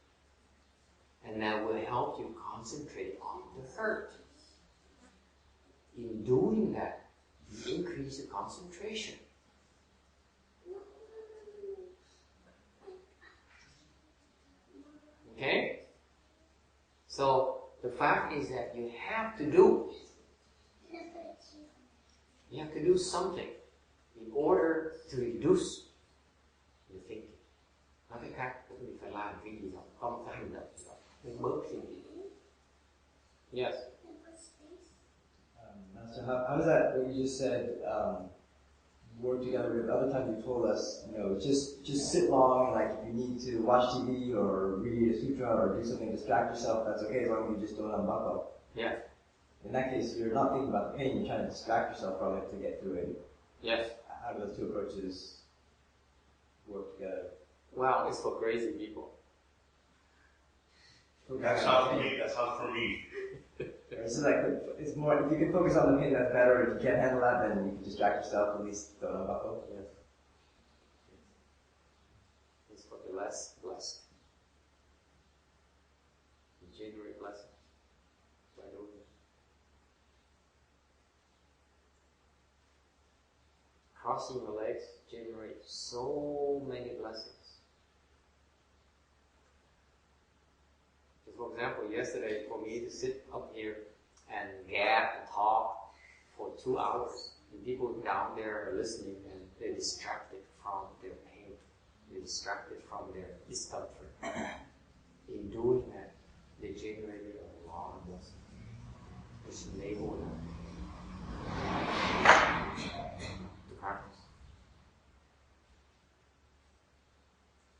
and that will help you concentrate on the hurt. In doing that, you increase your concentration. Okay? So, the fact is that you have to do. You have to do something in order to reduce your thinking. Nói cách khác, mình phải làm cái gì đó, có một cái hành động gì đó, để bớt suy nghĩ. Yes? Master, how does that, what you just said, work together with other times you told us, just sit long, like if you need to watch TV or read a sutra or do something, distract yourself, that's okay as long as you just don't unbuckle. Yeah. In that case, you're not thinking about the pain, you're trying to distract yourself from it to get through it. Yes. How do those two approaches work together? Well, it's for crazy people. That's not for me. That's not for me. It's like, it's more, if you can focus on the pain, that's better. If you can't handle that, then you can distract yourself, at least don't unbuckle. Yes. It's for the less blessed. You generate blessings by doing it. Crossing your legs generates so many blessings. For example, yesterday for me to sit up here and gab and talk for 2 hours, and people down there are listening and they're distracted from their pain, they're distracted from their discomfort. In doing that, they generated a lot of blessings, which enabled them to practice.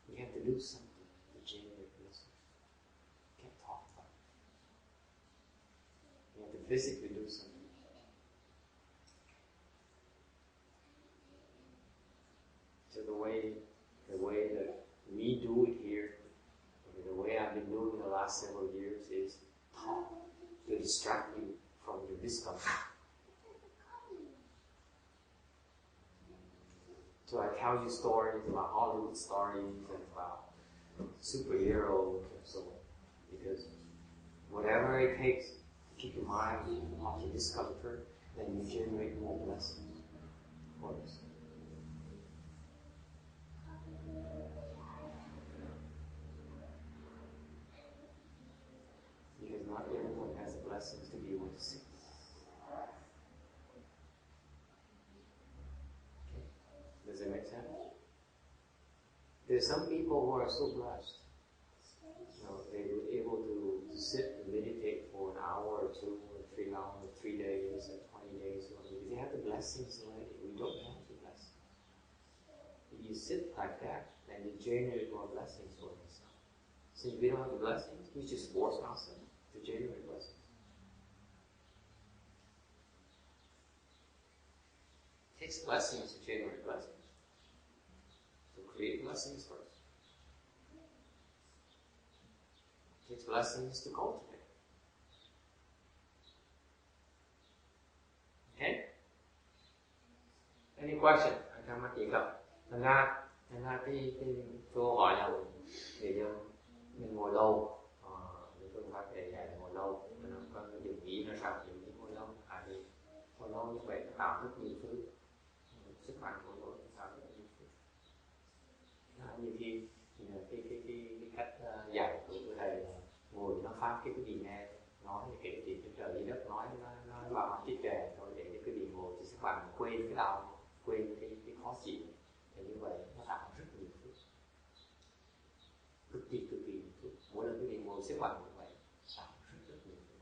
You have to do something to generate blessings. You have to physically do something. So the way that we do it here, the way I've been doing the last several years is talk to distract you from your discomfort. So I tell you stories about Hollywood stories and about superheroes and so on, because whatever it takes to keep your mind off the discomfort, then you generate more blessings for us. Because not everyone has the blessings to be able to see. Okay? Does it make sense? There's some people who are so blessed. They were able to sit and meditate for an hour or 2 or 3 hours, 3 days or 20 days. They have the blessings already. We don't have the blessings. If you sit like that, then you generate more blessings for yourself. Since we don't have the blessings, we just force ourselves to generate blessings. It takes blessings to generate blessings. To create blessings first. takes blessings to cultivate. Okay? Any question? Anh thắc mắc gì không? Thành ra cái câu hỏi là thì mình ngồi lâu, những phương pháp để dạy là ngồi lâu, nó có cái điều nghĩ là sao? Điều nghĩ ngồi lâu, vì ngồi lâu như vậy nó tạo rất nhiều thứ, sức mạnh ngồi lâu nó tạo rất nhiều thứ. Nhiều khi cái cách dạy của thầy là ngồi nó phát cái vị nghe nói thì kể chuyện trên trời dưới đất, nói vào tiết kề thôi, để cái vị ngồi thì các bạn quên cái đau, quên cái khó chịu, thì như vậy nó tạo rất nhiều thứ, cực kỳ nhiều thứ. Mỗi lần cái vị ngồi xếp bằng như vậy tạo rất nhiều thứ.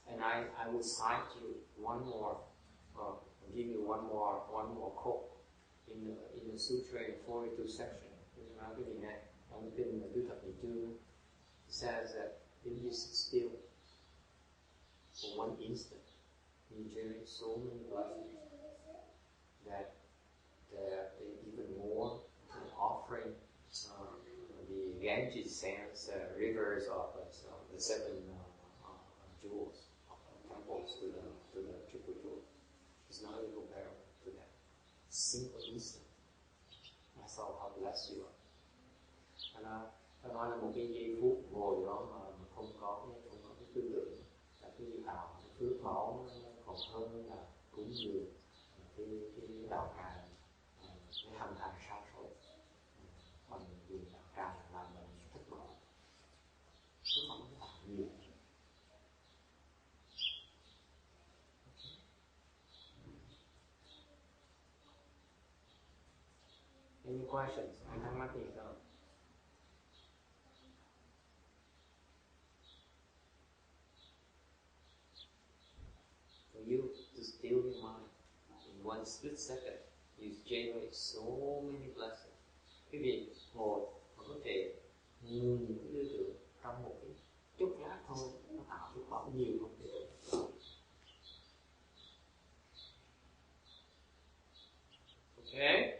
And I will cite you one more, give you one more quote in the Sutra in 42 section. Nói cái gì này trong cái kinh Tứ Thập Nhị Chương, it says that if you sit still for one instant, you generate so many blessings that even more offering the Ganges sands, rivers of the seven jewels of temples to the triple jewel is not even comparable to that simple instant. That's how blessed you are. Ta nói là một cái giây phút ngồi đó mà không có cái tư tưởng là cái tạo cái phước báo nó còn hơn là cúng dường cái đạo tràng, cái hành thành sa số bằng dùng đạo tràng làm mình thất vọng, phước báo nó tạo nhiều. Any questions? Anh thắc mắc gì không? For you to still your mind in one split second, you generate so many blessings. Quý vị ngồi mà có thể ngừng những cái tư tưởng trong một cái chốc lát thôi, nó tạo phước báo nhiều không thể tưởng. Okay?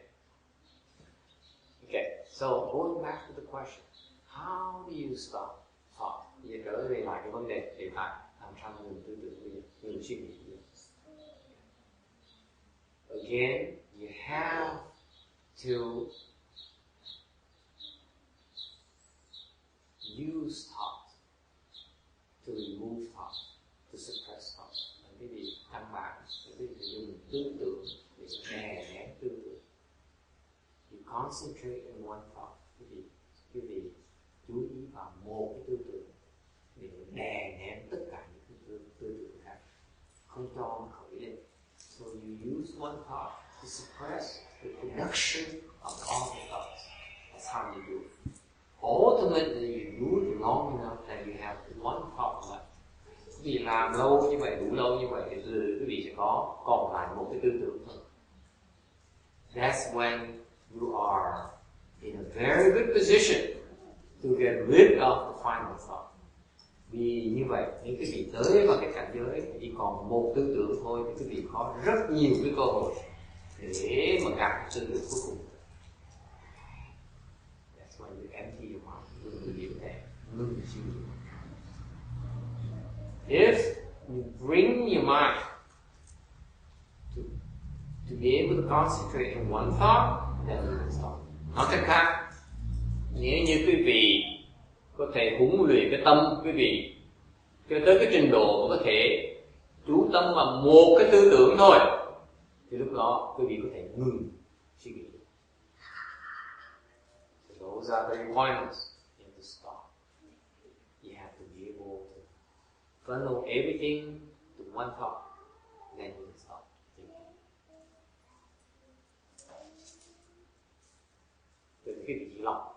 Okay, so going back to the question, how do you stop thought? Bây giờ trở về lại cái vấn đề hiện tại, làm sao ngừng tư tưởng bây giờ, ngừng suy nghĩ bây giờ. Again, you have to use thought to remove thought, to suppress thought. Cái gì căn bản, cái gì dùng tư tưởng để đè nén tư tưởng. You concentrate in one thought. Quý vị chú ý vào một cái tư tưởng để đè nén tất cả những tư tưởng khác, không cho nó khởi lên. So you use one thought to suppress the production of all the thoughts. That's how you do it. Ultimately, you do it long enough that you have one thought left. Vì làm lâu như vậy, đủ lâu như vậy, thì quý vị sẽ còn lại một cái tư tưởng thôi. That's when you are in a very good position to get rid of the final thought. Vì như vậy, nếu quý vị tới vào cái cảnh giới chỉ còn một tư tưởng thôi, thì quý vị có rất nhiều cái cơ hội để mà gặp tư tưởng cuối cùng. That's when you empty your mind. Ngừng điểm này, ngừng suy nghĩ. If you bring your mind to be able to concentrate in one thought, then you can stop. Nói cách khác, nếu như quý vị có thể huấn luyện cái tâm quý vị cho tới cái trình độ mà có thể chú tâm vào một cái tư tưởng thôi, thì lúc đó quý vị có thể ngừng suy nghĩ. So those are the requirements. You have to stop. You have to be able to funnel everything to one thought. Then you can stop thinking. Từ cái vị lọc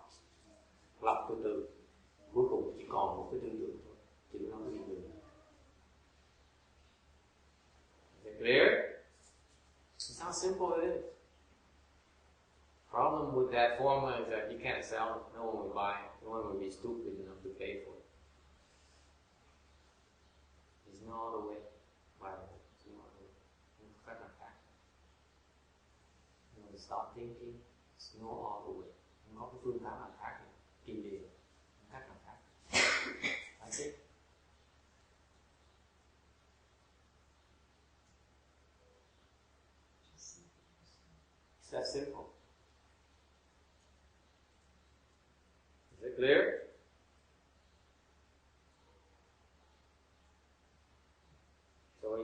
từ từ, cuối cùng chỉ còn một cái tư tưởng thôi, thì nó bị ngừng. Is it clear? It's how simple it is. Problem with that formula is that you can't sell it. No one will buy it. No one will be stupid enough to pay for it. There's no other way. By the way, there's no other way. Cách nào khác. You want to stop thinking. There's no other way. Không có cái phương pháp nào khác. Kim liền. Cách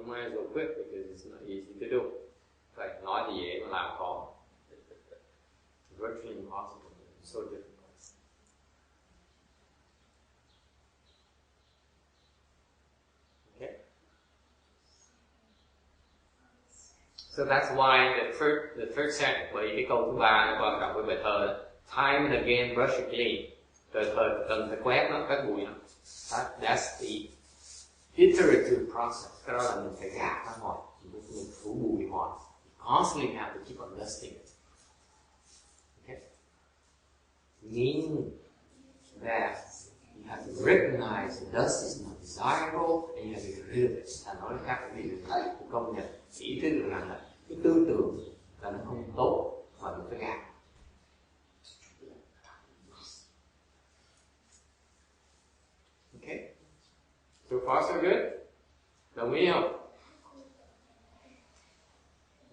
might as well quit because it's not easy to do. Phải nói thì dễ mà làm khó. Virtually impossible. It's so difficult. Okay. So that's why the third sentence, bởi cái câu thứ ba nó quan trọng với bài thơ đó. Time and again brush it clean. Cần phải quét nó, quét bụi nó. That's the iterative process. Cái đó là mình phải gạt nó mọi, mình phủ bụi mọi. Constantly have to keep on dusting it. Okay? Meaning that you have to recognize the dust is not desirable and you have to get rid of it. Ta nói khác cái gì công nhận ý thức được rằng là cái tư tưởng là nó không tốt mà mình phải gạt. Okay? So far so good? Đồng ý không?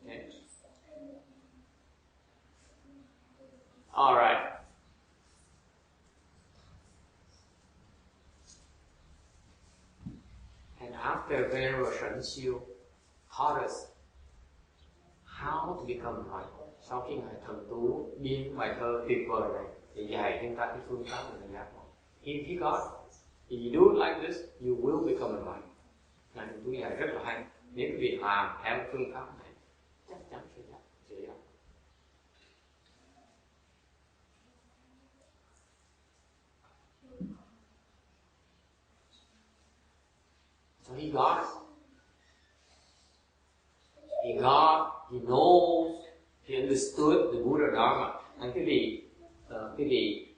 Okay. All right. And after Venerable Shen Xiu taught us how to become right, sau khi Ngài Thần Tú biên bài thơ tuyệt vời này để dạy chúng ta cái phương pháp để giác ngộ. He got it. If you do it like this, you will become enlightened. Ngài Thần Tú dạy rất là hay. Nếu quý vị làm theo phương pháp này, chắc chắn sẽ giác. So he got it. He knows, he understood the Buddha Dharma. And quý vị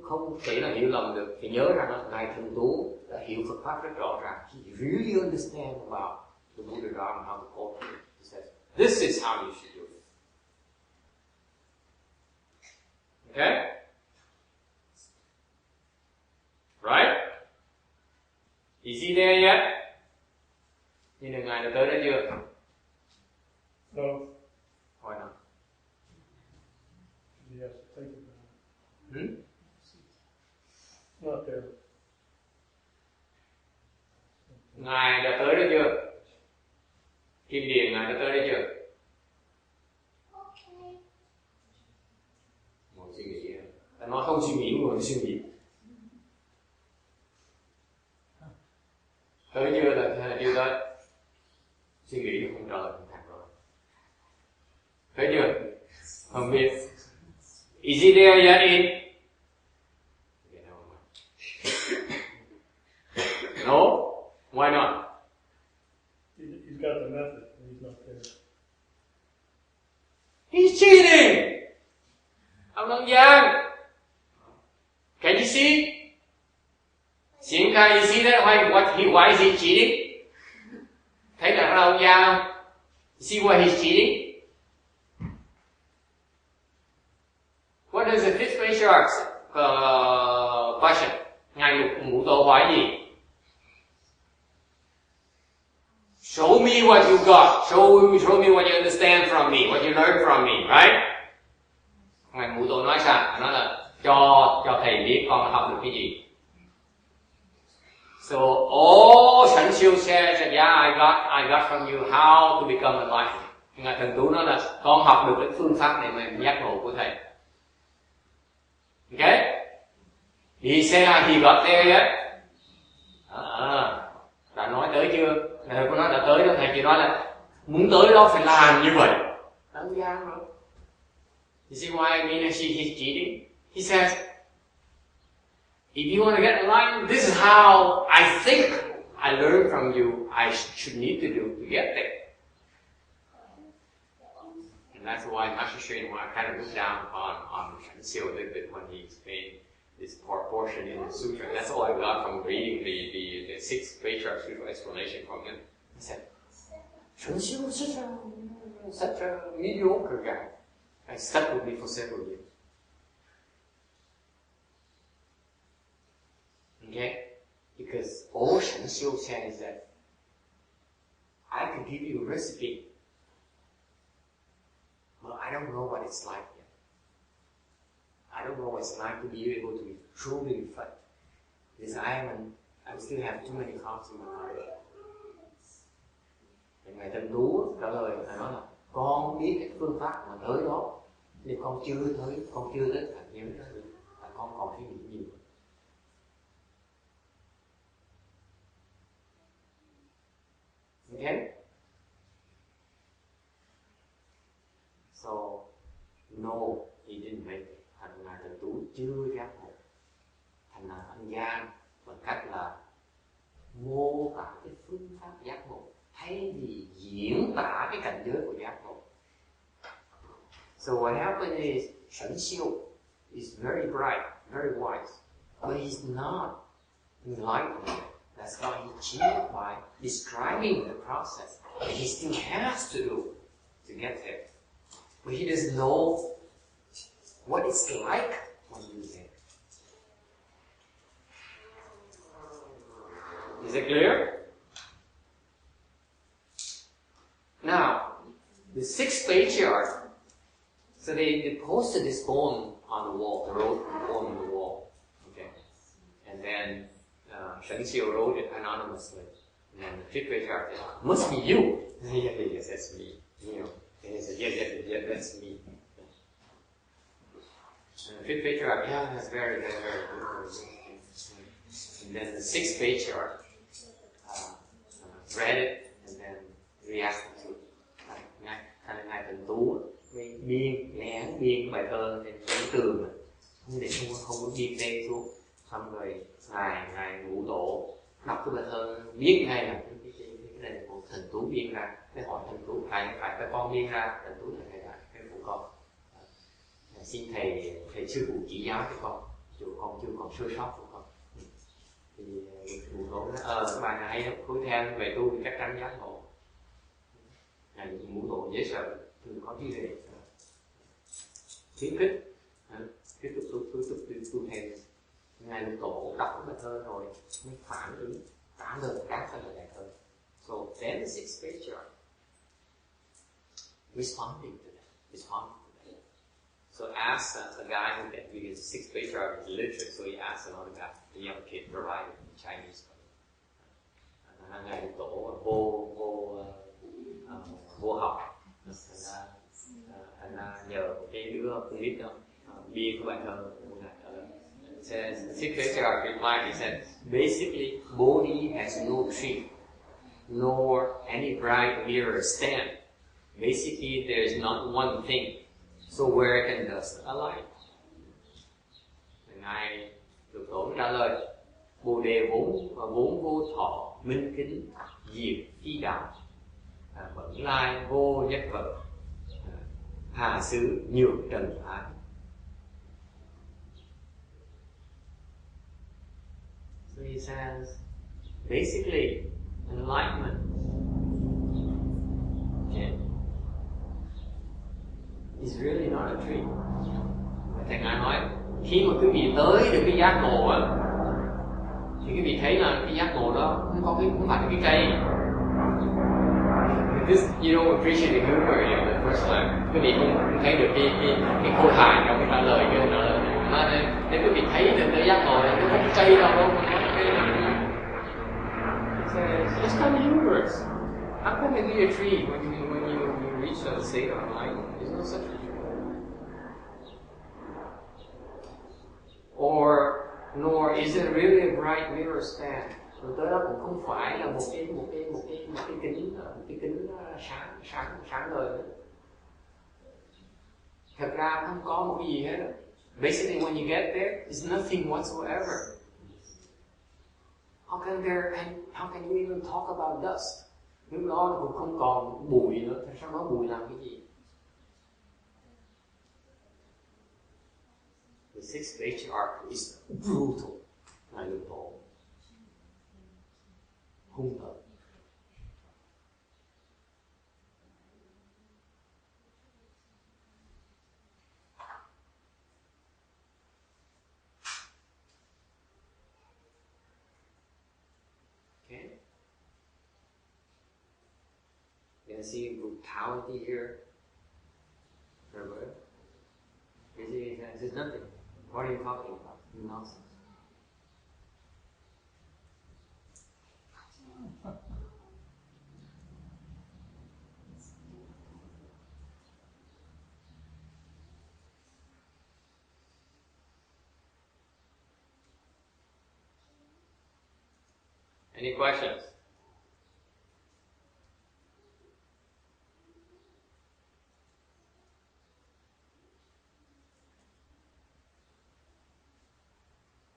không thể nào hiểu lầm được, thì nhớ rằng Ngài Thần Tú đã hiểu Phật pháp rất rõ ràng. He really understands about the Buddha Dharma, how to cultivate it. He says, this is how you should do it. Okay? Right? Is he there yet? Nhưng đừng Ngài đã tới đó chưa? No. Why not? He has to think about it. Hmm? Not there. Ngài đã tới đó chưa? Kim Điền Ngài đã tới đó chưa? Ngồi suy nghĩ. Ta nói không suy nghĩ, ngồi suy nghĩ. Tới chưa là chưa tới. Suy nghĩ không trả lời không thành rồi. Thấy chưa? Không biết. Is he there yet in? Okay, never mind. No? Why not? He's got the method, and he's not there. He's cheating! Ông Đông Giang! Can you see? Xỉn ca, you see that? Why is he cheating? Thấy là ông Giang không? You see why he's cheating? What does the fifth patriarch question? Ngài Lục Ngũ Tổ hỏi gì? Show me what you got. Show me what you understand from me, what you learn from me, right? Ngài Ngũ Tổ nói sao? Nói là cho thầy biết con học được cái gì. So Shen Xiu says that yeah, I got from you how to become enlightened. Ngài Thần Tú nói là con học được cái phương pháp này mà giác ngộ của thầy. Okay? He said he got there yet? Đã nói tới chưa? Thầy có nói đã tới đó, thầy chỉ nói là muốn tới đó phải làm như vậy. Đáng gian rồi. You see why I mean he's cheating? He says, if you want to get enlightened, this is how I think I learned from you I should need to do to get there. And that's why Master Hsuan kind of looked down on Shen Xiu a little bit when he explained this portion in the Sutra. That's all I got from reading the sixth patriarch Sutra explanation from him. He said, Shen Xiu is such a mediocre guy. And stuck with me for several years. Okay? Because all Shen Xiu says that I can give you a recipe, but I don't know what it's like yet. I don't know what it's like to be able to truly reflect. Because I still have too many thoughts in my mind. Ngài Tân Tú trả lời Ngài nói là con biết cái phương pháp mà tới đó, nhưng con chưa tới thành nhớ đó được, và con còn suy nghĩ nhiều. Okay? So, no, he didn't make it. Thành Ngài Tân Tú chưa giác ngộ. Thành là anh Giang bằng cách là mô tả cái phương pháp giác ngộ thay vì diễn tả cái cảnh giới của giác ngộ. So what happened is Shen Xiu is very bright, very wise, but he's not enlightened. That's why he achieved by describing the process that he still has to do to get there. But he doesn't know what it's like when you're there. Is it clear? Now, the sixth patriarch, so they posted this poem on the wall, they wrote the poem on the wall, okay? And then Shen Xiu wrote it anonymously. And then the fifth patriarch said, must be you. Yes, that's me. You know, and he said, yes, that's me. And the fifth patriarch, yeah, that's very good. And then the sixth patriarch read it and then reacted to it. Ngài Tần Tú biên bài thơ trên tường, không để không có biên tên xuống. Xong rồi ngài Ngũ Tổ đọc cái bài thơ biết ngay là cái này là của Thần Tú biên ra. Cái hỏi Thần Tú phải các con biên ra. Thần Tú là thầy phụ con. Xin thầy sư phụ chỉ giáo cho con, dù con chưa còn sơ sót của con. Thì Ngũ Tổ nói các bạn là hay lắm, khối theo về tu thì chắc chắn giác ngộ. Ngài Ngũ Tổ dễ sợ, thường có trí huệ, khuyến khích tiếp tục tu theo. Ngài Ngũ Tổ đọc cái bài thơ rồi mới phản ứng trả lời các cái bài thơ. So then the sixth patriarch responding to that. So asked a guy who can read, the sixth patriarch is literate, so he asked another guy, the young kid, to write it in Chinese. Ngài Ngũ Tổ vô học, thành ra nhờ một cái đứa con nít đó biên cái bài thơ của Ngài trở lên. Says the sixth patriarch replied, he said, basically, Bodhi has no tree, nor any bright mirror stand. Basically, there is not one thing. So where can dust alight? Ngài Ngũ Tổ trả lời, Bồ đề vốn vô thọ, minh kính, diệt phi đạo, bẩn lai vô nhất vật, hà xứ nhược trần ái. So he says, basically, enlightenment, is really not a tree. Thầy Ngài nói, khi mà quý vị tới được cái giác ngộ á, thì quý vị thấy là cái giác ngộ đó không phải là cái cây. This, you don't appreciate the humor in the first time. Quý vị không thấy được cái khôi hài trong cái trả lời cái trả lời này. Nếu quý vị thấy được cái giác ngộ này, nó không có cây đâu, không có cây nào. It's not humorous. How can it be a tree when you reach a state of enlightenment? There's no such a tree. Nor is it really a bright mirror stand. Rồi tới đó cũng không phải là một cái kính sáng ngời. Thật ra không có một cái gì hết. Basically, when you get there, it's nothing whatsoever. How can you even talk about dust? Lúc đó nó cũng không còn bụi nữa. Sao nói bụi làm cái gì? The sixth patriarch is brutal. Ngài Ngũ Tổ hung tợn. Okay. You can see brutality here. Remember? You see, there's nothing. What are you talking about? Nonsense. Any questions?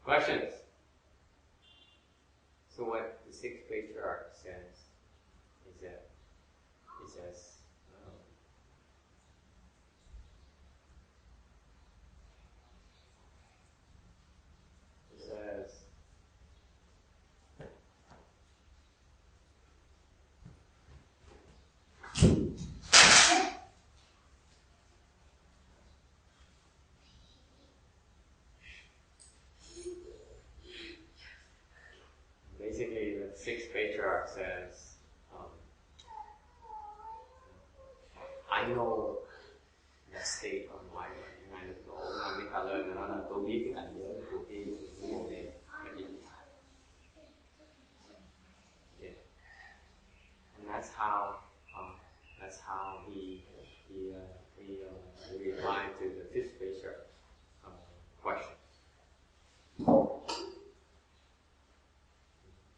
Questions? So what the sixth patriarch says is that it says basically the sixth patriarch says, I know the state of my mind. Ngài biết trả lời của nó là tôi biết cái cảnh giới của cái mô đề. And that's how he replied to the fifth patriarch question.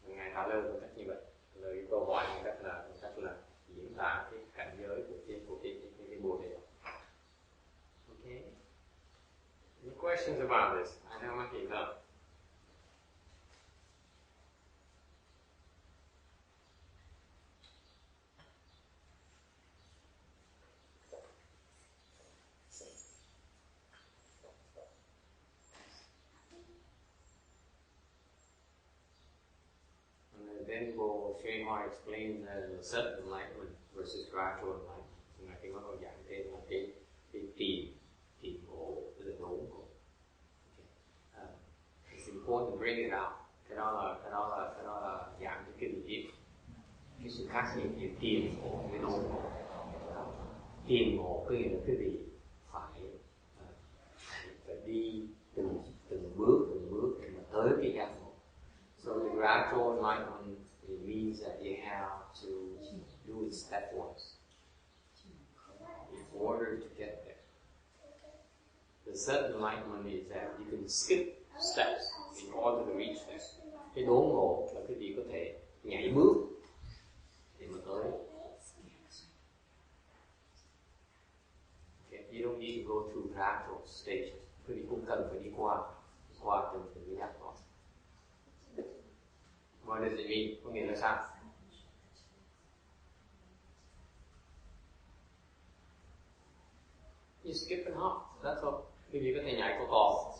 Ngài trả lời một cách như vậy, lời câu hỏi một cách là diễn tả cái cảnh giới của cái bồ đề. Okay. Any questions about this? I know what he's done. Then Bo Shenhua explains that the sudden enlightenment versus gradual enlightenment. Ngài Kinh bắt đầu giảng thêm là cái tìm ngộ, the ngộ. It's important to bring it out. Cái đó là giảng cái vị biết, cái sự khác biệt giữa tìm ngộ với ngộ. Tìm ngộ có nghĩa là cái vị phải đi từng bước để mà tới cái giác ngộ. So the gradual enlightenment, it means that you have to do it stepwise in order to get there. The sudden enlightenment is that you can skip steps in order to reach there. Cái đốn ngộ là cái gì có thể nhảy bước để mà tới. Okay. You don't need to go through gradual stages. Quý vị cũng cần phải đi qua từng cái giác ngộ. What does it mean? Có nghĩa là sao? You skip and hop. That's all. Quý vị có thể nhảy có cò.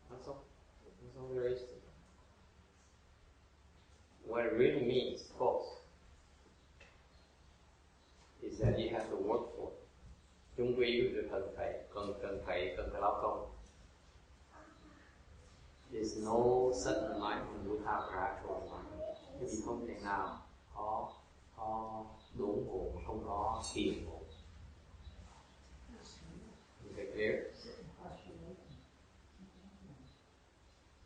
That's all. That's all there is to it. What it really means, folks, is that you have to work for it. Chung quy cần phải lao công. There's no sudden enlightenment without gradual enlightenment. Cái gì không thể nào có đốn ngộ mà không có tiền ngộ. Is that clear?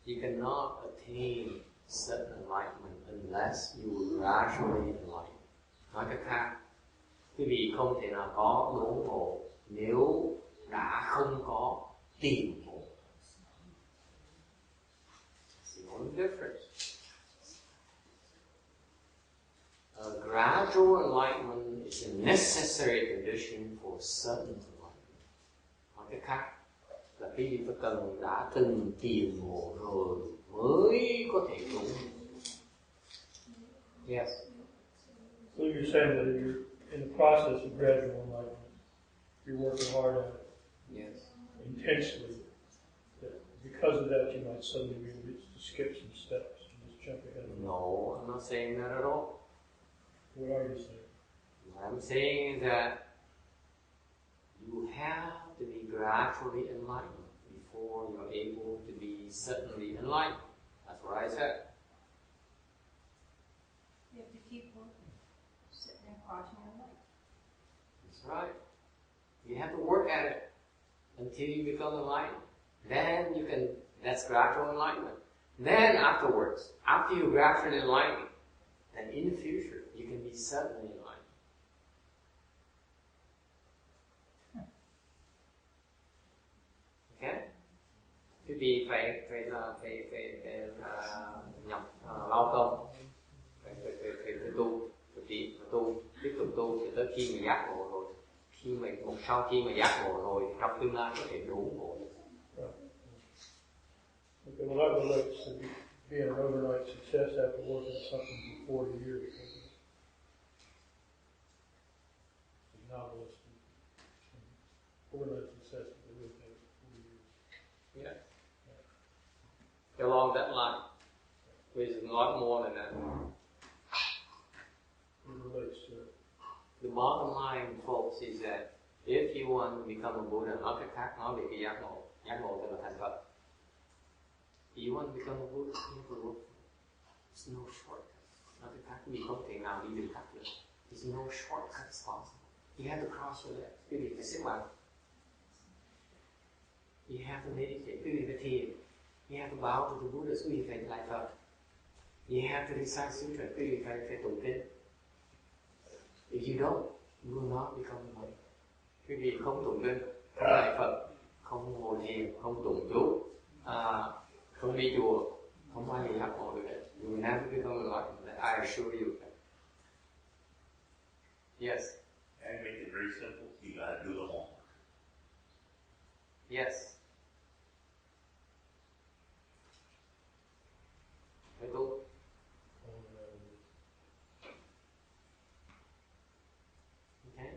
You cannot attain sudden enlightenment unless you are gradually enlightened. Nói cách khác, quý vị không thể nào có đốn ngộ nếu đã không có tiền ngộ. Difference. A gradual enlightenment is a necessary condition for sudden enlightenment. Nói cách khác là quý vị phải đã từng tiền ngộ rồi mới có thể đúng. Yes. So you're saying that you're in the process of gradual enlightenment. You're working hard at it. Yes. Intensely. That because of that, you might suddenly be able to skip some steps and just jump ahead. No, I'm not saying that at all. What are you saying? What I'm saying is that you have to be gradually enlightened before you're able to be suddenly enlightened. That's what I said. You have to keep working. Sit there watching your life. That's right. You have to work at it until you become enlightened. Then you can, that's gradual enlightenment. Then afterwards, after you gradually enlighten, then in the future, you can be suddenly enlightened. Okay? vì phải lao công, phải tu, tiếp tục tu cho tới khi mà giác ngộ rồi. Sau khi mà giác ngộ rồi, trong tương lai có thể đủ ngộ. Okay, well, that relates to being an overnight success after working something for 40 years. A novelist, overnight success that they really take 40 years. Yeah. Along that line, which is a lot more than that. It relates to it. The bottom line, folks, is that if you want to become a Buddha, nói cách khác, nói về cái giác ngộ tức là thành Phật. You want to become a Buddha, you have to work for it. There's no shortcut. Nói cách khác, vì không thể nào đi đường tắt được. There's no shortcuts possible. You have to cross your legs. Quý vị phải xếp bằng. You have to meditate. Quý vị phải thiền. You have to bow to the Buddha. Quý vị phải lại Phật. You have to recite Sutra. Quý vị phải tụng kinh. If you don't, you will not become a Buddha. Quý vị không tụng kinh, không lại Phật, không ngồi thiền, không tụng chú, không đi chùa, không ai gì giác ngộ được. You will never become a Buddha. I assure you. Yes. And make it very simple. You got to do the homework. Yes. Phải tu. Okay.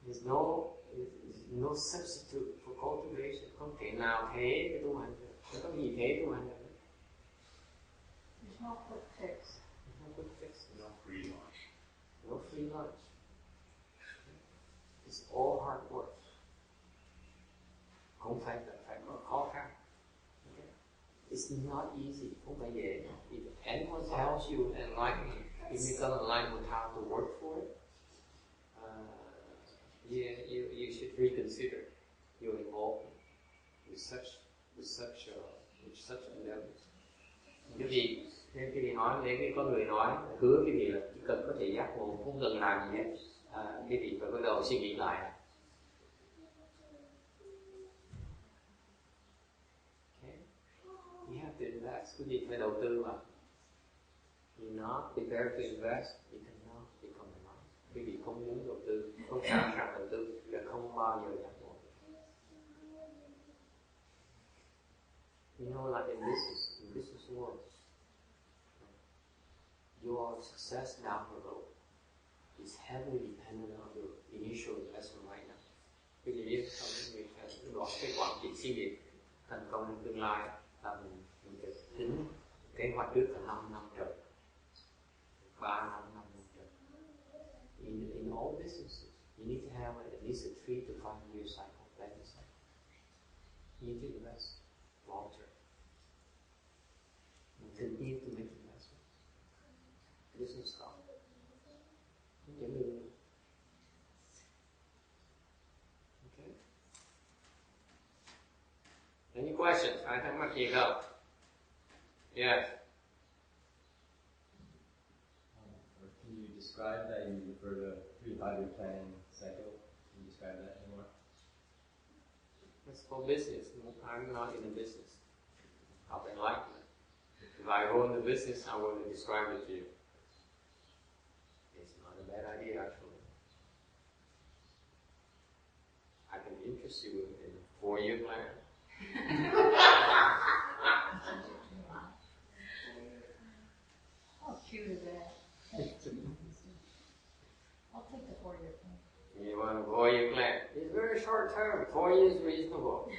There's no substitute for cultivation. Không thể nào thế cái tu hành được. Không có gì thế tu hành được. There's no quick fix. There's no quick fix. No free lunch. No free lunch. It's all hard work. Không phải có khó khăn. Okay. It's not easy. Không phải dễ. If anyone tells you enlightenment, you become enlightened with how to work for it, you should reconsider your involvement with such a level. Cái gì? Nên cái gì nói, nếu có người nói hứa cái gì là chỉ cần có thể giác ngộ, không cần làm gì hết, cái gì phải bắt đầu suy nghĩ lại. Okay. You have to invest. Cái gì phải đầu tư vào. You're not prepared to invest, you cannot become a monk. Quý vị không muốn đầu tư, không sẵn sàng đầu tư, là không bao giờ giác ngộ. You know, like in business world, your success down the road is heavily dependent on your initial investment right now. Quý vị biết trong những đoạn cái quản trị xí nghiệp thành công trong tương lai là mình phải tính kế hoạch trước là 5 năm trời, 3 năm, 5 năm trời. In all businesses, you need to have at least a 3 to 5 year cycle, planning cycle. You need to invest long term. And continue to make investments. Business stop. Okay. Any questions? Ai thắc mắc gì không? Yes. Can you describe that? You refer to 3 to 5 year planning cycle. Can you describe that anymore? It's for business. I'm not in the business of enlightenment. If I own the business, I will describe it to you. It's not a bad idea, actually. I can interest you in a 4-year plan. How cute is that? I'll take the 4-year plan. You want a 4-year plan? It's very short term. 4 years is reasonable.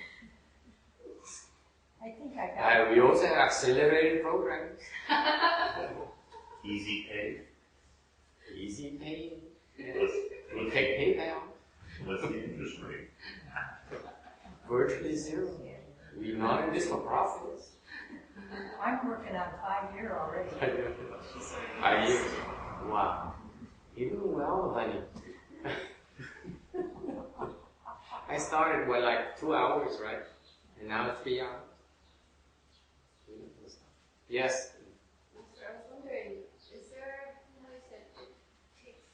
I think I got it. We also have accelerated programs. Easy pay. Easy pay. What's Take PayPal. What's the interest rate? Virtually zero. We're not in this for profits. I'm working on 5-year already. 5 years. Wow. You're doing well, honey. I started with like 2 hours, right? And now it's 3 hours. Yes. Master, I was wondering, is there, you know, you said it takes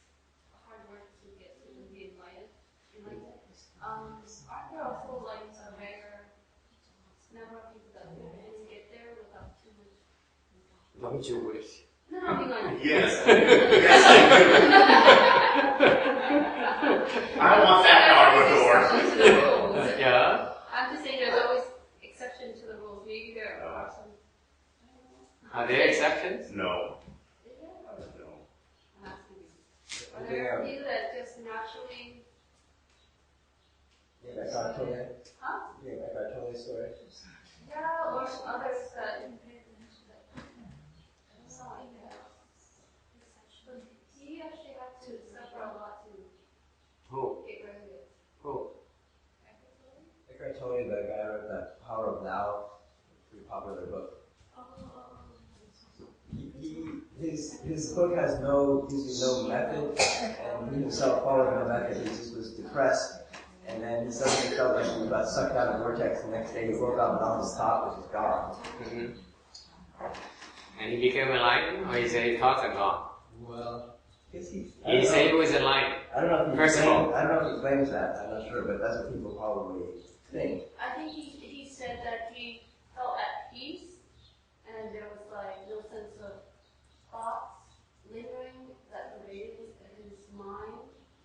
hard work to get to be enlightened? Aren't there also like a rare Don't you wish? No, I mean like. Yes. Yes, I want that out of the door. Exception to the rules. Yeah. I'm just saying there's always exception to the rules. Maybe there are some. Are there exceptions? No. Is there? Or No. I'm asking you. Are there a few that just naturally? Yeah, Eckhart Tolle. Huh? Yeah, Eckhart Tolle story. Yeah, or others that. He actually had to suffer a lot to Who? get rid of it. Who? Eckhart Tolle, the guy who wrote that Power of Now, pretty popular book. His book has no method, and he himself followed no method. He just was depressed, and then he suddenly felt like he got sucked down a vortex. The next day he woke up and all his thought was just gone. Mm-hmm. And he became enlightened, or he said his thoughts are gone? Well, He said he was enlightened. I don't know if he First of all, I don't know if he claims that. I'm not sure, but that's what people probably think. I think he said that he felt at peace, and there was like no sense of thoughts lingering that pervaded his mind.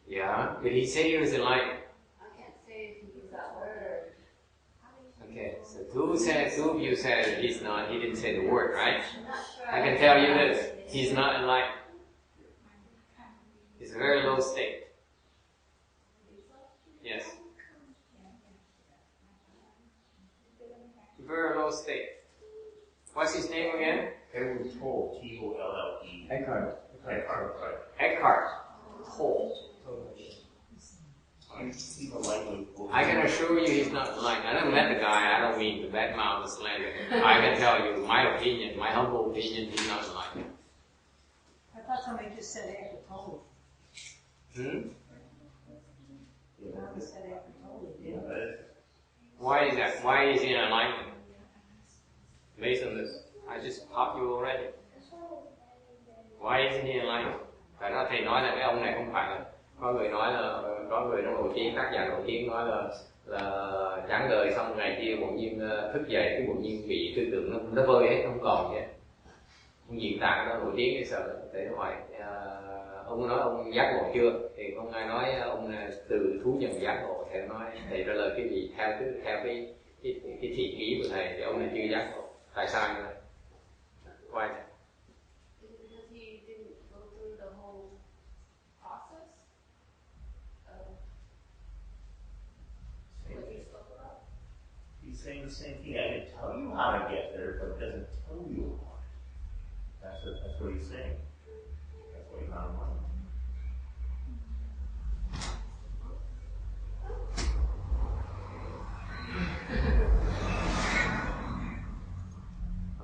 yeah, but he said he was enlightened. I can't say if he used that word. Okay, so two of you said he's not, he didn't say the word, right? I'm not sure. I can tell you this, he's not enlightened. It's a very low state. Yes. Very low state. What's his name again? Edward Tolle, T-O-L-L-E. Eckhart. Eckhart, right. Eckhart Tolle. He's a lightweight. I can assure you he's not enlightened. I never met the guy, I don't mean to badmouth or slander him. I can tell you, my opinion, my humble opinion, he's not enlightened. I thought somebody just said Eckhart Tolle. Hmm? Somebody said Eckhart Tolle. Yeah, that is. Why is that? Why is he enlightened? Based on this, I just popped you already. Why isn't he enlightened? Tại đó thầy nói là cái ông này không phải là, có người nói là, có người nổi tiếng, tác giả nổi tiếng nói là chán đời xong ngày kia bỗng nhiên thức dậy, cái bỗng nhiên bị tư tưởng nó vơi hết, không còn vậy. Ông diễn tả nó nổi tiếng cái sợ để hỏi ông nói ông giác ngộ chưa, thì không ai nói ông từ thú nhận giác ngộ, thầy nói thầy trả lời cái gì theo cái thị ký của thầy thì ông này chưa giác ngộ. Tại sao như vậy? Why? Is it because he didn't go through the whole process of what he spoke about? He's saying the same thing. I can tell you how to get there, but it doesn't tell you how. That's what he's saying. That's what he's not mind.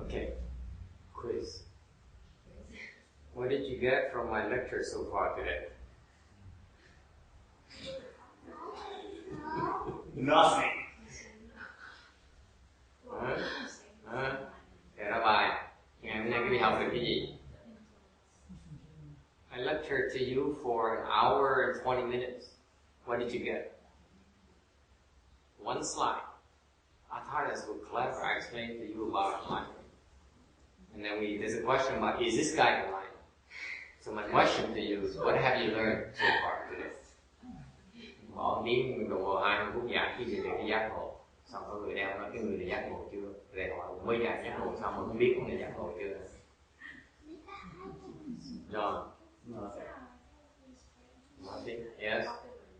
Okay. Quiz. What did you get from my lecture so far today? Nothing. Để ra bài. Ngày hôm nay cái đi học được cái gì? I lectured to you for an hour and 20 minutes. What did you get? One slide. I thought it was so clever. I explained to you about enlightenment. And then there's a question about, is this guy enlightened? So my question to you is, what have you learned so far today? Bỏ tiếng đồng hồ 2 phút giảng cái gì về cái giác ngộ. Xong có người đeo nói cái người này giác ngộ chưa? Rồi hỏi mới giảng giác ngộ xong mà không biết con này giác ngộ chưa? John? Nothing. Nothing? Yes?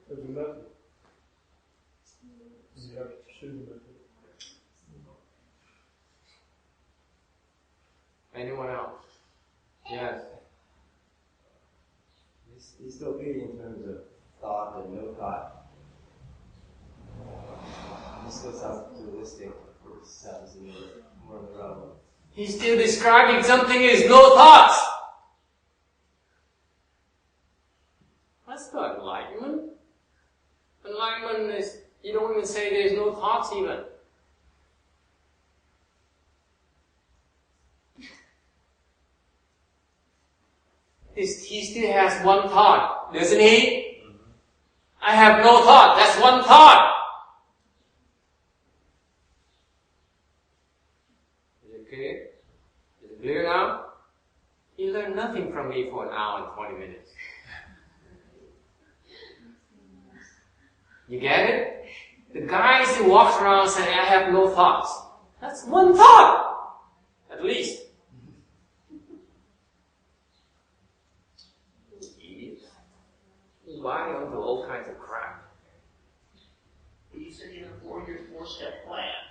There's a method. You have to pursue the method. Anyone else? Yes? He's still big in terms of thought and no thought. He still sounds dualistic, which sounds more in the realm of. He's still describing something as no thoughts! That's not enlightenment. Enlightenment is, you don't even say there's no thoughts even. He still has one thought, doesn't he? I have no thought, that's one thought. Is it clear? Is it clear now? me for an hour and 20 minutes. You get it? The guys who walks around saying, I have no thoughts. That's one thought, at least. Idiots. Why onto all kinds of crap? You said you had a 4-year, 4-step plan.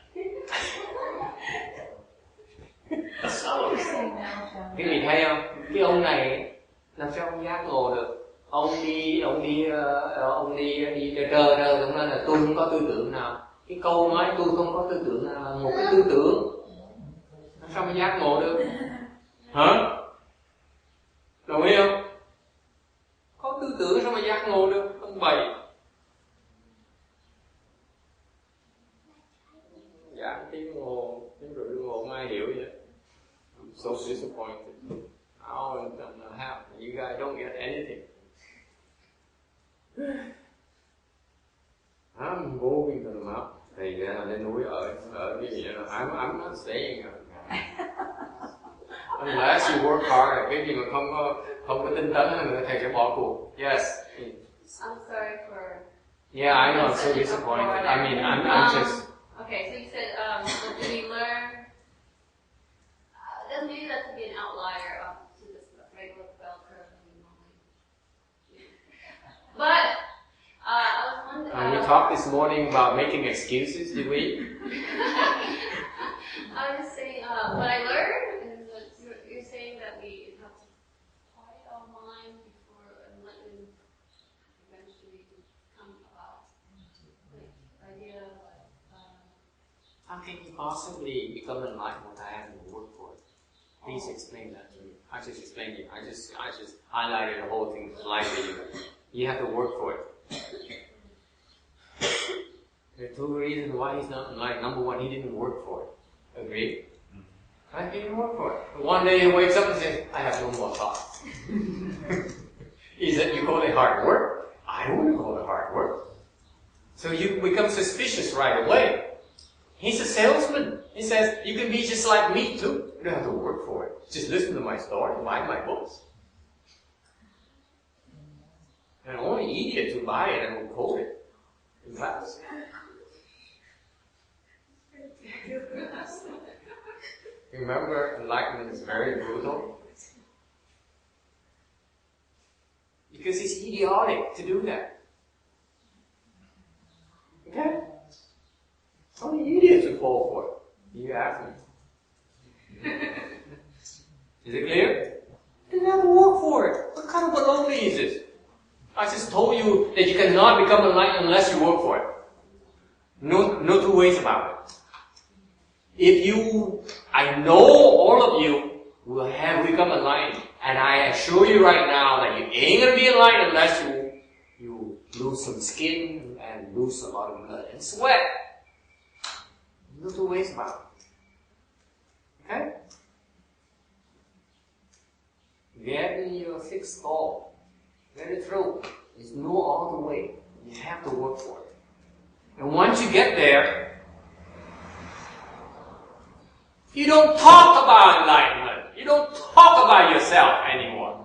Cái gì thấy không? Cái ông này làm sao ông giác ngộ được? Ông đi trơ cũng nói là tôi không có tư tưởng nào. Cái câu nói tôi không có tư tưởng nào là một cái tư tưởng. Làm sao mà giác ngộ được? Hả? Đồng ý không? Có tư tưởng sao mà giác ngộ được? Ông bậy. Dạ tiếng rưỡi đồng hồ không ai hiểu vậy. I'm so disappointed. Hour and a half, you guys don't get anything. I'm moving to the mountain. Thì lên núi ở cái gì đó. I'm not staying. Unless you work hard, cái gì mà không có tinh tấn hơn nữa, thầy sẽ bỏ cuộc. Yes. I'm sorry for. Yeah, I know. I'm so disappointed. I mean, I'm just. Okay, so you said, did you learn? Then maybe that could be an outlier to this regular bell curve that we normally do. But I was wondering. We talked this morning about making excuses, did we? I was just saying, what I learned is that you're saying that we have to quiet our mind before and let it eventually come about. Like, idea of How can you possibly become enlightened without having to work for it? Please explain that to me. I just explained it. I just highlighted the whole thing slightly. You have to work for it. There are 2 reasons why he's not enlightened. Number 1, he didn't work for it. Agree? Right? He didn't work for it. One day he wakes up and says, I have no more thoughts. He said, you call it hard work? I don't want to call it hard work. So you become suspicious right away. He's a salesman. He says, you can be just like me too. You don't have to work for it. Just listen to my story, buy my books. And only idiots who buy it and will quote it in class. Remember, enlightenment is very brutal. Because it's idiotic to do that. Okay? Only idiots would fall for it. You ask me. Is it clear? You don't have to work for it. What kind of baloney is this? I just told you that you cannot become enlightened unless you work for it. No 2 ways about it. I know all of you will have become enlightened, and I assure you right now that you ain't gonna be enlightened unless you lose some skin and lose a lot of blood and sweat. No 2 ways about it. Okay? Get in your thick skull. Get it through. There's no other way. You have to work for it. And once you get there, you don't talk about enlightenment. You don't talk about yourself anymore.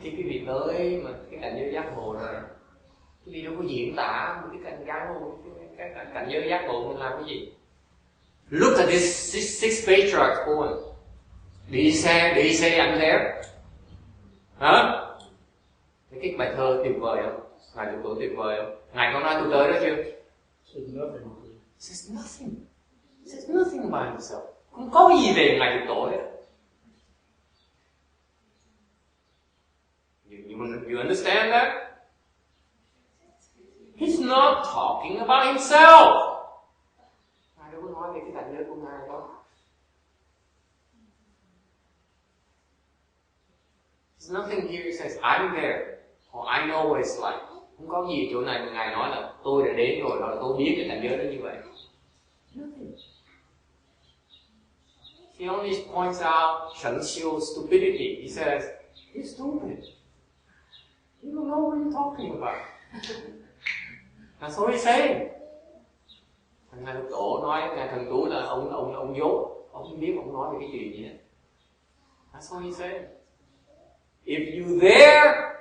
Khi quý vị tới mà cái cảnh giới giác ngộ rồi, quý vị đâu có diễn tả một cái cảnh giới giác ngộ mình làm cái gì? Look at this six patriarchs poem. Did he say I'm there? Hả? Cái bài thơ tuyệt vời không? Ngài được tổ tuyệt vời không? Ngài có nói tôi tới đó chưa? Says nothing. Says nothing about himself. Không có gì về Ngài được tổ hết. You understand that? He's not talking about himself. Ngài đâu có nói về cái cảnh giới của Ngài đâu. There's nothing here that says I'm there or I know what it's like. Không có gì chỗ này mà Ngài nói là tôi đã đến rồi, rồi tôi biết cái cảnh giới đó như vậy. Nothing. He only points out Shanxiu's stupidity. He says, you're stupid. You don't know what you're talking about. That's all he's saying. Ngài Lục Tổ nói Ngài Thần Tú là ông dốt. Ông không biết ông nói về cái chuyện gì hết. That's what he said. If you there,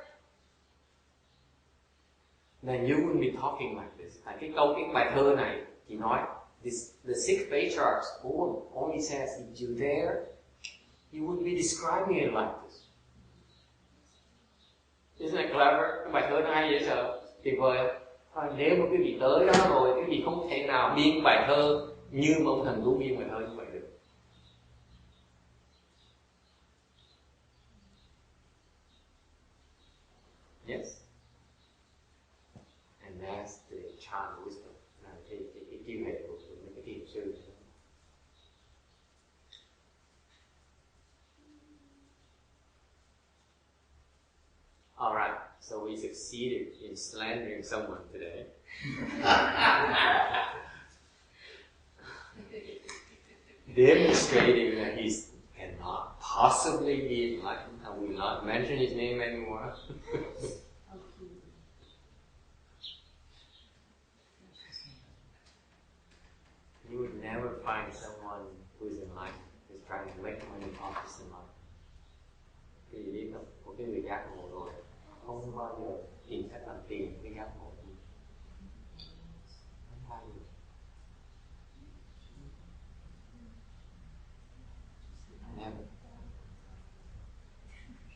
then you wouldn't be talking like this. Tại cái bài thơ này chỉ nói the six patriarchs only says if you there, you wouldn't be describing it like this. Isn't that clever? Cái bài thơ nó hay dễ sợ, tuyệt vời. Nếu mà quý vị tới đó rồi, quý vị không thể nào biên bài thơ như mà ông thần tú biên bài thơ như vậy được. Yes. And that's the child wisdom. Cái trí huệ của những cái thiền sư. Alright, so we succeeded in slandering someone today. Demonstrating that he cannot possibly be enlightened. I will not mention his name anymore. You would never find someone who's enlightened, who's trying to make money off this enlightenment. Vì biết không, một cái người giác ngộ rồi, không bao giờ tìm cách làm tiền cái giác ngộ gì. Không bao giờ. Never.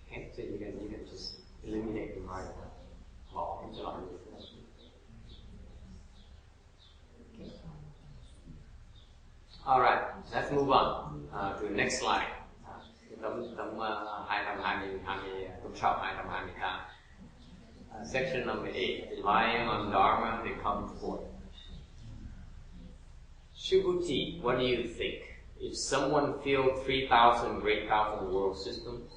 Okay, so you can just eliminate the right one. Bỏ không cho loại được. Alright, let's move on to the next slide. Tấm 2020, tấm sau 2028. Section number 8, relying on Dharma to come forth. Shubhuti, what do you think? If someone filled 3,000 great thousand world systems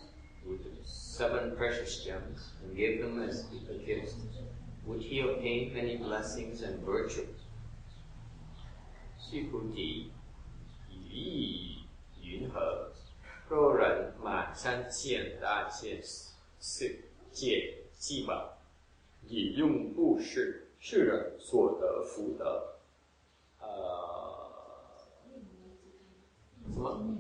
with 7 precious gems and gave them as a gift, would he obtain many blessings and virtues? Shubhuti, 云何若人满3000大千世界祭宝，以用布施，世人所得福德。什么？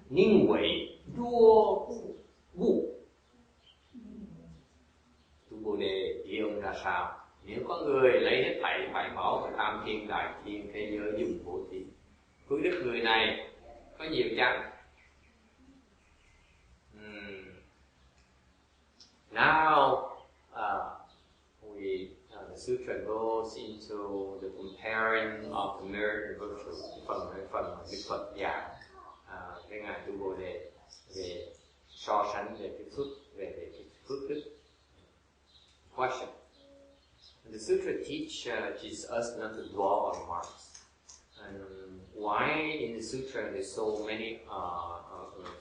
宁为多物。Tu Bồ Đề ý ông ra sao? Nếu có người lấy hết thảy bảy bảo và tam thiên đại thiên thế giới dùng bố thí, phước đức người này có nhiều chăng? Now the sutra goes into the comparing of the merit and virtue. Phần Đức Phật giảng cái ngài Tu Bồ Đề về so sánh về cái phước, về cái phước đức. Question. The sutra teaches us not to dwell on marks. And why in the sutra there's so many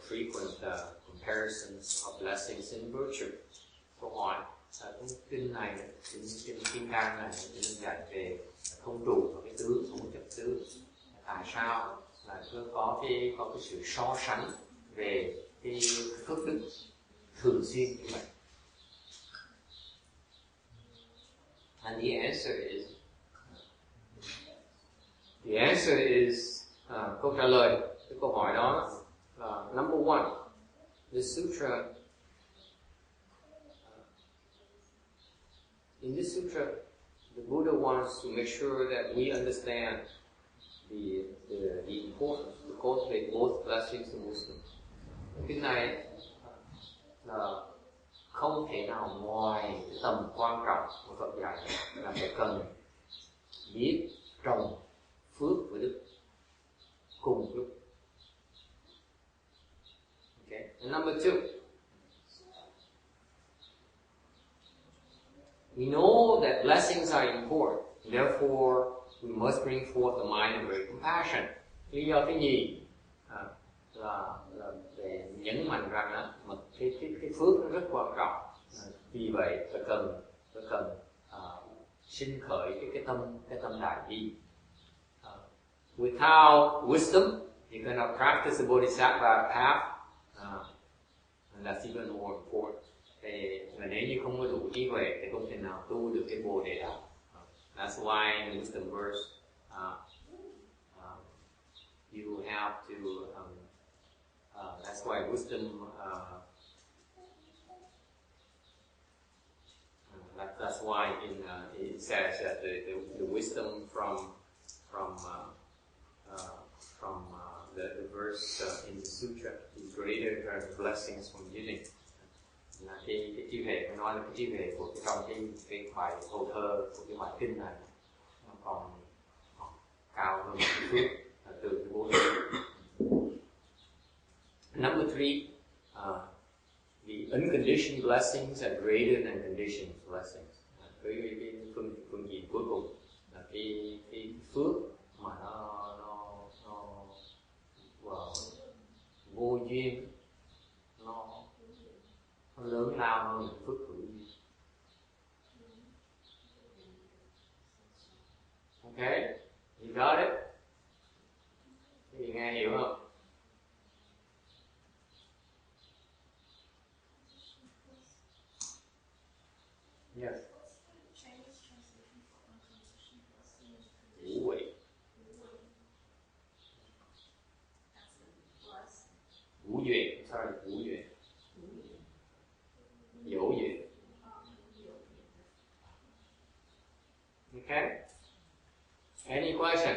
frequent comparisons of blessings and virtue? Câu hỏi, trong kinh này, trên kim cang này đơn giản về không đủ và cái tứ, không chấp tứ. Tại sao là có cái sự so sánh về cái phước đức thường xuyên như vậy? And the answer is câu trả lời cái câu hỏi đó number one, the sutra in this sutra the Buddha wants to make sure that we understand the importance to cultivate both blessings and wisdom. Cái này là không thể nào ngoài cái tầm quan trọng của Phật dạy là phải cần biết trồng phước và đức cùng lúc. Okay. And number two, we know that blessings are important, therefore we must bring forth the mind of great compassion. Lý do thứ nhì là để nhấn mạnh rằng đó, cái phước nó rất quan trọng. Vì vậy phải cần sinh khởi cái tâm đại bi. Without wisdom, you cannot practice the bodhisattva path, and that's even more important. Và nếu như không có đủ trí huệ thì không thể nào tu được cái bồ đề đạo. That's why in the wisdom verse, you have to. That's why wisdom. That's why it says that the wisdom from the verse in the sutra is greater than the blessings from giving. Là cái chi về phải nói là cái chi về của trong cái bài câu thơ của cái bài kinh này nó còn cao hơn một chút từ cái bốn. Number 3, the unconditioned blessings are greater than conditioned blessings. Cái phương diện cuối cùng là cái phước mà nó vô duyên, nó lớn lao hơn phước hữu duyên. Okay, you got it? Thì nghe hiểu không? Yes. Ngũ huệ. Ngũ duyên, sorry, ngũ duyên. Dỗ duyên. Okay. Any question?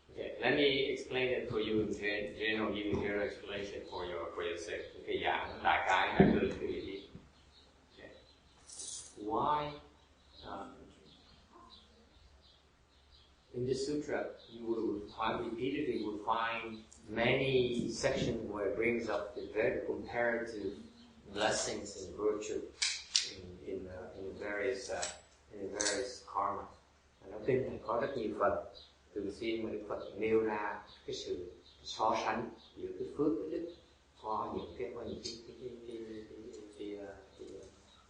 Okay, let me explain it for you in general, give you general explanation for yourself. Okay, dạng đại cái là cứ đi. Okay. Why? In this sutra, you will find repeatedly, you will find many sections where it brings up the very comparative blessings and virtue in various karma. Nó kinh này có rất nhiều phần. Thường xuyên mà Đức Phật nêu ra cái sự so sánh giữa cái phước cái đức có những cái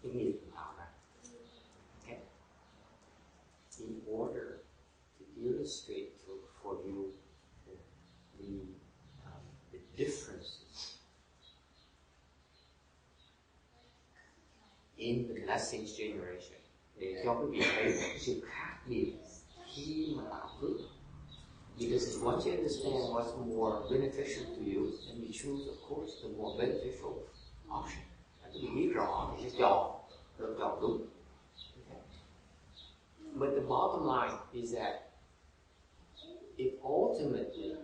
nghiệp tạo ra. Okay. In order to illustrate for you the differences in the blessings generation, để cho quý vị thấy cái sự khác biệt khi mà tạo phước. Because once you understand what's more beneficial to you, then you choose, of course, the more beneficial option. Quý vị biết rõ thì sẽ chọn đúng. Okay. But the bottom line is that if ultimately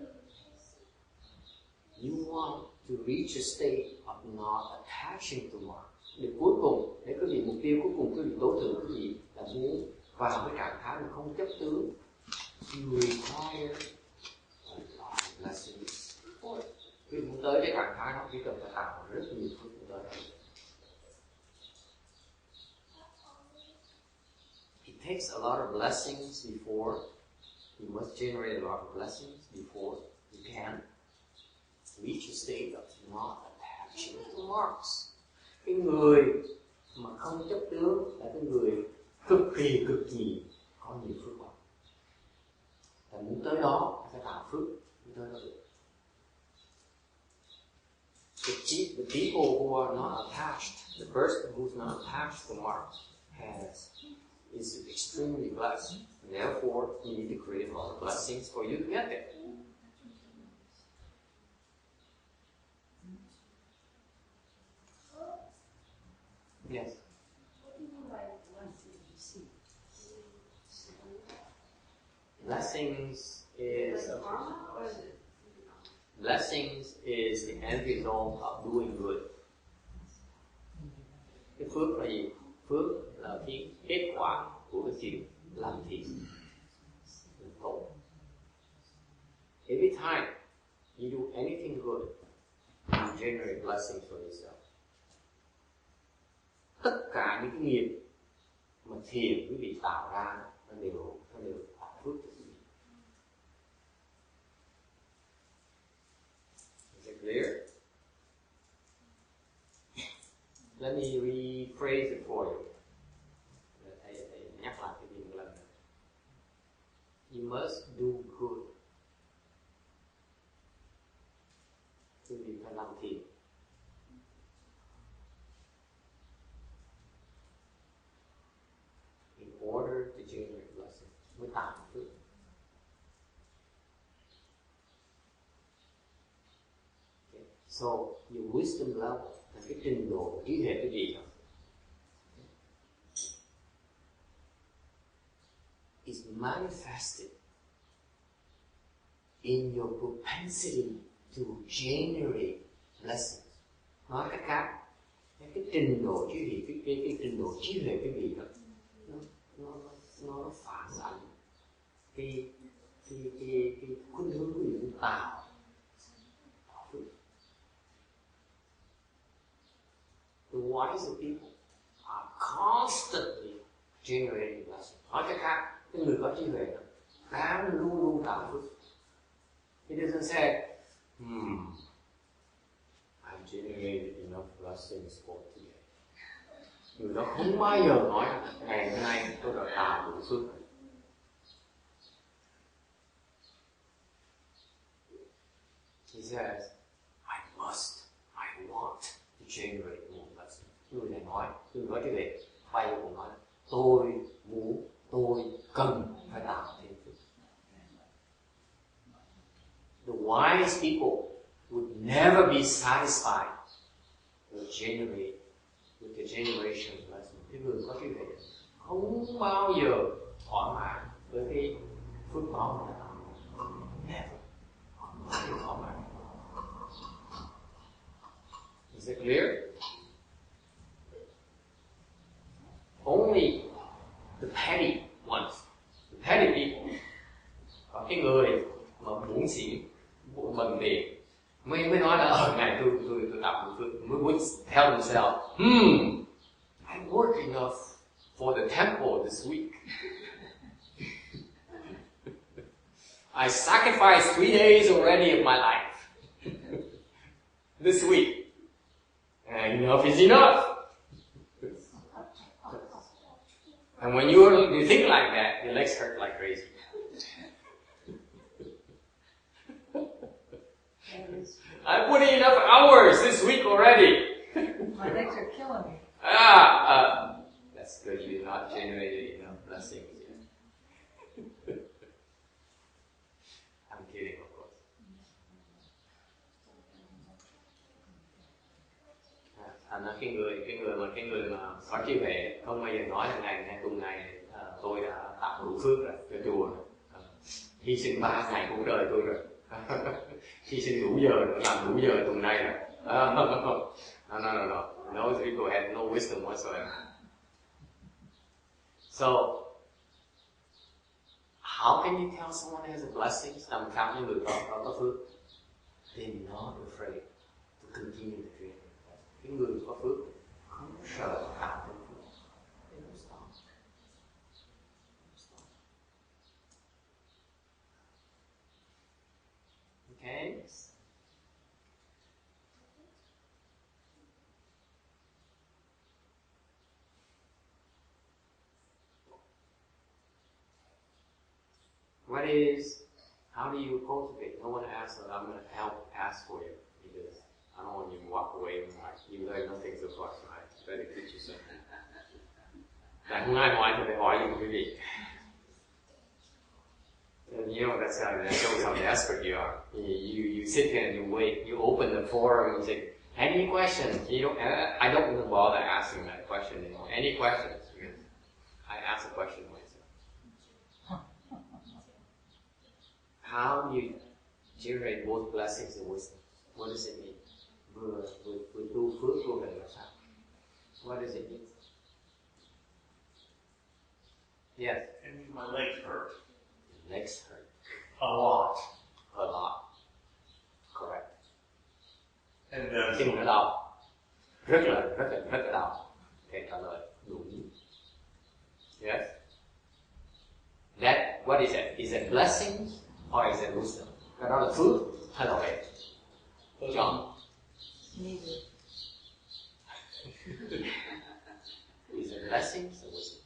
you want to reach a state of not attaching to marks, để cuối cùng, để quý vị mục tiêu cuối cùng quý vị tối thượng quý vị là muốn vào cái trạng thái mà không chấp tướng, you require a lot of blessings. Quý vị muốn tới cái trạng thái đó chỉ cần phải tạo rất nhiều phước tới. It takes a lot of blessings before you must generate a lot of blessings before you can reach a state of not attaching to marks. Cái người mà không chấp tướng là cái người cực kỳ có nhiều phước báo. Và muốn tới đó phải tạo phước mới tới đó được. The people who are not attached, the person who is not attached to marks is extremely blessed. And therefore, you need to create a lot of blessings for you to get there. Yes. What do you mean by blessings received? Blessings is the end result of doing good. Cái phước là gì? Phước là cái kết quả của cái chuyện làm thiện, làm tốt. Every time you do anything good, you generate blessings for yourself. Tất cả những cái nghiệp mà thiện quý vị tạo ra nó đều tạo phước cho quý vị. Is it clear? Let me rephrase it for you. Thầy nhắc lại cái gì một lần nữa. You must do good. Quý vị phải làm thiện. So your wisdom level là cái trình độ trí huệ cái gì đó is manifested in your propensity to generate blessings. Nói cách khác, cái trình độ trí huệ, cái trình độ trí huệ cái gì đó nó phản ảnh cái khuynh hướng của những tạo. The wiser people are constantly generating blessings. Nói cách khác, cái người có trí huệ đó đang luôn luôn tạo phước. He doesn't say, I've generated enough blessings for today. Người đó không bao giờ nói ngày hôm nay tôi đã tạo đủ phước. He says, I want to generate more blessings. Người này nói, người có trí huệ, bay cũng nói, tôi muốn, tôi cần phải tạo thêm phước. The wise people would never be satisfied with the generation of blessings. Cái người có trí huệ không bao giờ thỏa mãn với cái phước báo của họ. Never. Không bao giờ thỏa mãn. Is it clear? Only the petty ones, the petty people, có cái người mà muốn xỉn, bần tiền, mới nói là ngày tôi tạo được phước, mới muốn tell themselves, I work enough for the temple this week. I sacrificed 3 days already of my life this week. And enough is enough. And when you think like that, your legs hurt like crazy. I put in enough hours this week already. My legs are killing me. That's good. You're not generated enough blessings yet. I'm kidding, of course. Cái người mà có trí huệ không bao giờ nói là ngày tuần này tôi đã tạo đủ phước rồi cho chùa rồi. Hy sinh 3 ngày cuộc đời tôi rồi. Hy sinh đủ giờ nữa, làm đủ giờ tuần này rồi. No. Those people have no wisdom whatsoever. So, how can you tell someone has a blessing? Làm sao những người có phước? They're not afraid to continue the dream. Cái người có phước không sợ tạo thêm phước. They don't stop. Okay? How do you cultivate? No one asked, so I'm going to help ask for you because I don't want you to walk away and like, you learn nothing so far, so I better teach you something. Tại không ai hỏi thì phải hỏi cho quý vị. And you know, that shows how desperate you are. You sit here and you wait. You open the forum and you say, any questions? I don't even bother asking that question anymore. Any questions? Because I ask the question myself. How do you generate both blessings and wisdom? What does it mean? Vừa tu phước luôn là sao? What does it mean? Yes. It means my legs hurt. Legs hurt. A lot. A lot. Correct. And then Chân nó đau. Rất là đau. Thầy trả lời đúng. Yes. What is it? Is it blessings or is it wisdom? Cái đó là phước hay là huệ? Chọn. Neither. Is it blessings or wisdom?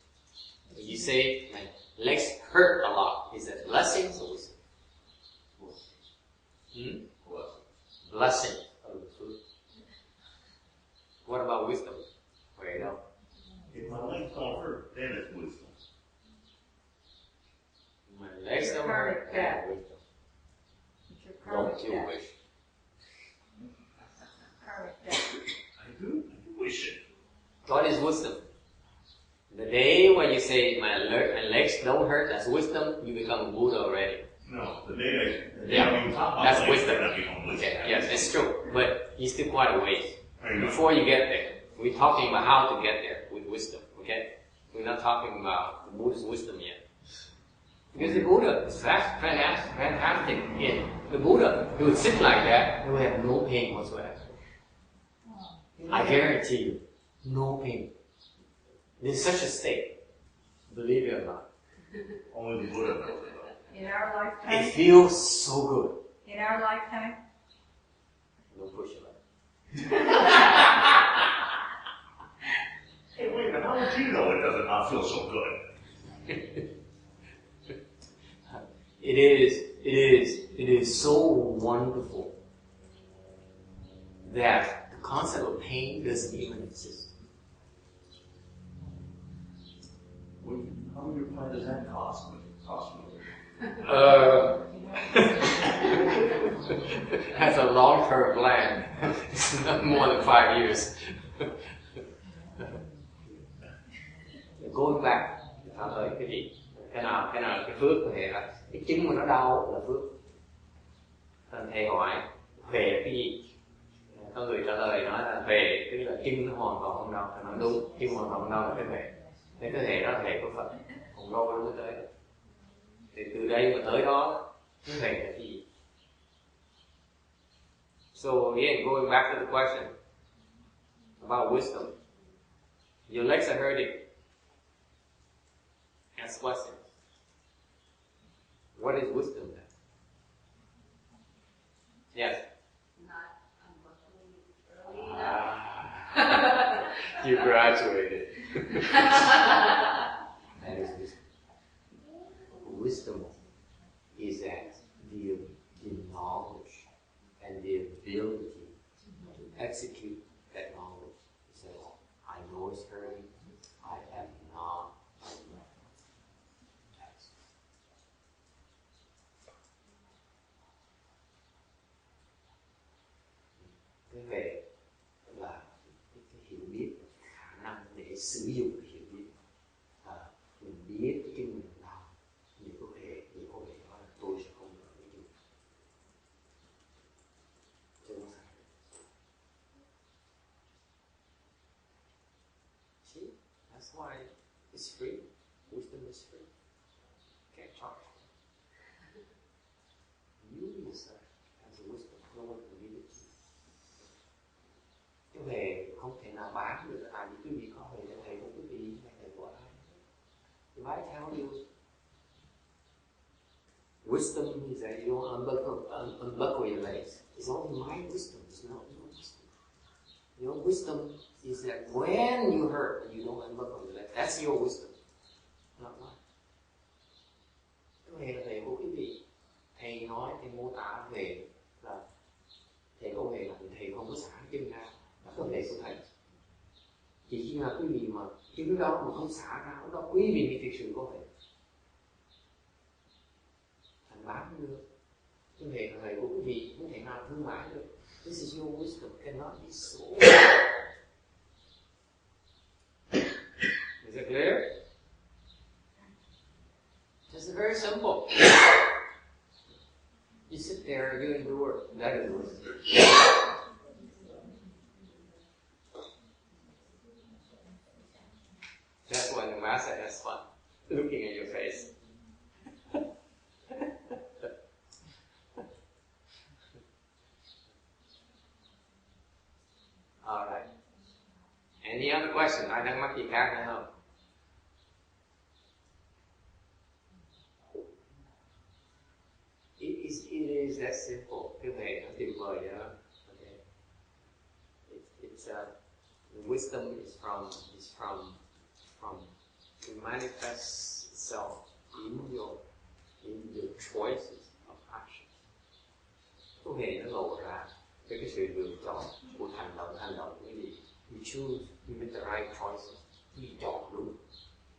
When you say my legs hurt a lot, is it blessings or wisdom? Blessing. What about wisdom? Where you know? if my legs don't hurt, then it's wisdom. My legs don't hurt, then wisdom. Don't you wish? What is wisdom? The day when you say my legs don't hurt, that's wisdom. You become Buddha already. No, the day Yeah, you talk about that's legs, wisdom. you're not becoming Buddha. Okay, yes, it's true. But you still quite a ways I know. before you get there. We're talking about how to get there with wisdom. Okay, we're not talking about the Buddha's wisdom yet. Because the Buddha is fantastic. Yeah, the Buddha, he would sit like that, he would have no pain whatsoever. I guarantee you, no pain. There's such a state, believe it or not. Only the Buddha knows it. In our lifetime? It feels so good. In our lifetime? Don't push it like Hey, wait a minute, how would you know it does not feel so good? It is so wonderful that the concept of pain doesn't even exist. How many plan does that cost me? That's a long-term plan. It's not more than 5 years. Going back, trả lời cái gì? Cái nào là cái phước của thầy là cái chứng mà nó đau là phước. Thầy hỏi về cái gì? Có người trả lời nói là về tức là chân nó hoàn toàn không đau. Thầy nói đúng, chân hoàn toàn không đau là cái về. Thế cái thể đó là thể của Phật, còn đâu nó mới tới. Thì từ đây mà tới đó, cái thể là cái gì? So again, going back to the question about wisdom. Your legs are hurting. Ask questions. What is wisdom then? Yes? Not unbuckling early enough. You graduated. That is wisdom. Wisdom is that the knowledge and the ability to execute that knowledge. It says, I know it's hurting, I am not. Cái về là cái hiểu biết, khả năng để sử dụng cái hiểu biết. Mình biết cái chân mình đau, nhiều có thể nói là tôi sẽ không được cái chân. Chứ không sai. See, that's why it's free. Wisdom is free. Can't charge. You yourself has a wisdom. No one can give it to you. Cái về không thể nào bán được. Tại vì quý vị có về cho thầy của quý vị hay thầy của ai. If I tell you wisdom is that you don't unbuckle your legs, it's only my wisdom, it's not your wisdom. Your wisdom is that when you hurt, you don't unbuckle your legs. That's your wisdom, not mine. Cái này là thầy của quý vị. Thầy nói, thầy mô tả về là thầy có về là thầy không có xả chân ra, là cơ thể của thầy. Chỉ khi nào quý vị mà chứng đó mà không xả ra, lúc đó quý vị mới thực sự có thể. Thành bán được. Cái hệ thầy của quý vị không thể nào thương mại được. This is your wisdom, cannot be sold. Is it clear? It's very simple. You sit there, you endure. That is wisdom. That's why the master has fun looking at your face. All right. Any other question? Ai thắc mắc gì khác nữa không? It is that simple. Cái này nó tuyệt vời đó. Okay. The wisdom is from to manifest itself in your choices of action. Có hề nó lộ ra cái sự lựa chọn của hành động cái gì. You choose, you make the right choices. You chọn đúng.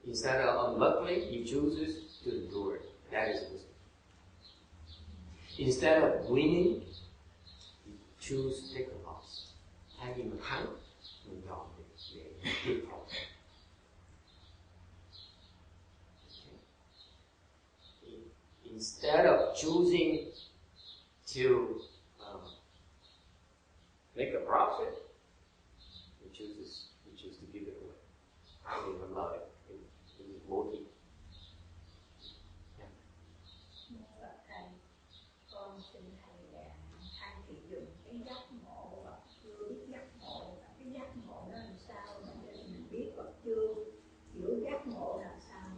Instead of unbuckling, you choose to endure it. That is wisdom. Instead of winning, you choose to take a loss. Thay vì mình thắng, mình chọn để tiếp tục. Instead of choosing to make a profit, we choose to give it away. I mean, about it in body. Yeah. Thầy, con xin thầy thầy sử dụng cái giác ngộ và chưa biết giác ngộ, cái giác ngộ nó làm sao mà để mình biết và chưa hiểu giác ngộ làm sao.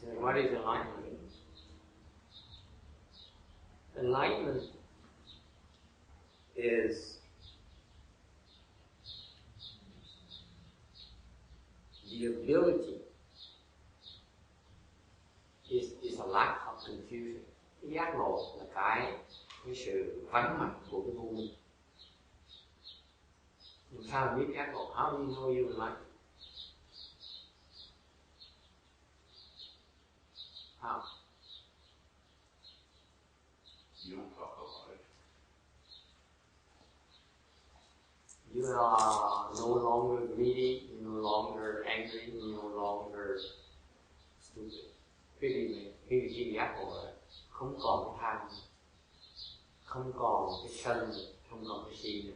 So what is enlightenment? Enlightenment is the ability, is a lack of confusion. Cái giác ngộ là cái sự vắng mặt của cái vô minh. Làm sao mà biết giác ngộ? How do you know you enlightened? How? You don't talk about it. You are no longer greedy, you're no longer angry, you're no longer stupid. Khi giác ngộ là không còn cái tham, không còn cái sân, không còn cái si nữa.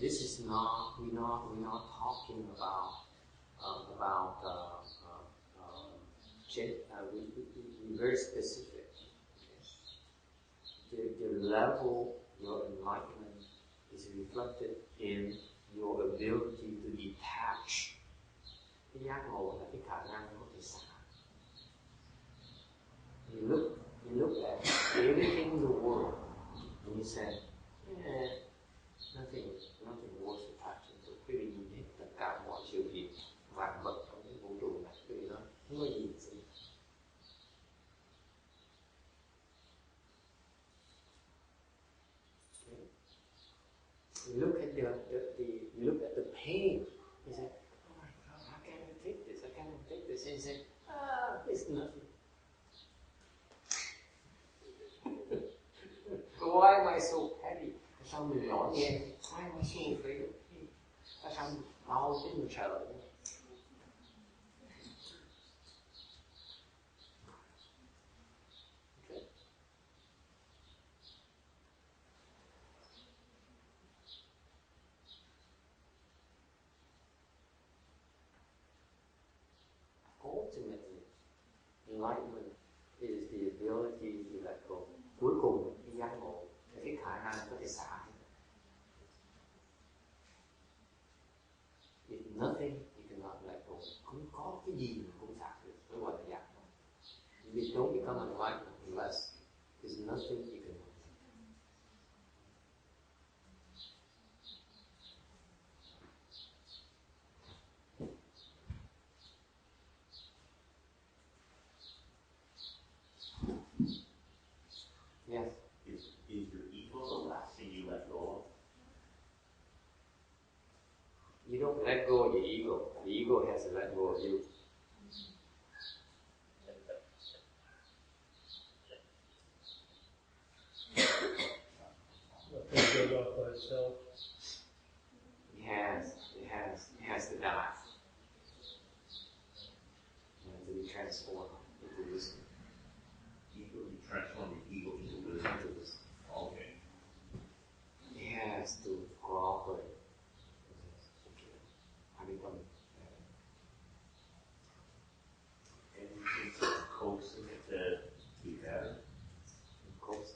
This is not, we're not talking about we're very specific. The level your enlightenment is reflected in your ability to detach. Cái giác ngộ là cái khả năng có thể xả. You look at everything in the world and you say, nothing worth attaching to. Quý vị nhìn hết tất cả mọi sự việc vạn vật trong cái vũ trụ này, quý vị nói không có gì gì. You look at the pain. You say, oh my God, how can I take this? I can't take this. And you say, it's nothing. Why am I so petty? Sao mình nhỏ nhen? Why am I so afraid of pain? Sao mình đau đến mình sợ? Okay. Ultimately, enlightenment is the ability to let go. Cuối cùng, cái giác ngộ, cái khả năng có thể xả. If nothing, you cannot let go. Không có cái gì mà cũng xả được. Đó gọi là giác ngộ. You don't become enlightened unless there's nothing you can do. Yes. Is your ego the last thing you let go of? You don't let go of the ego. The ego has to let go of you. Nothing goes off by itself. It has to die. It has to be transformed into wisdom. Ego, you transform the ego into wisdom. Okay. It has to cooperate. I become And you can coax it to be better. coax.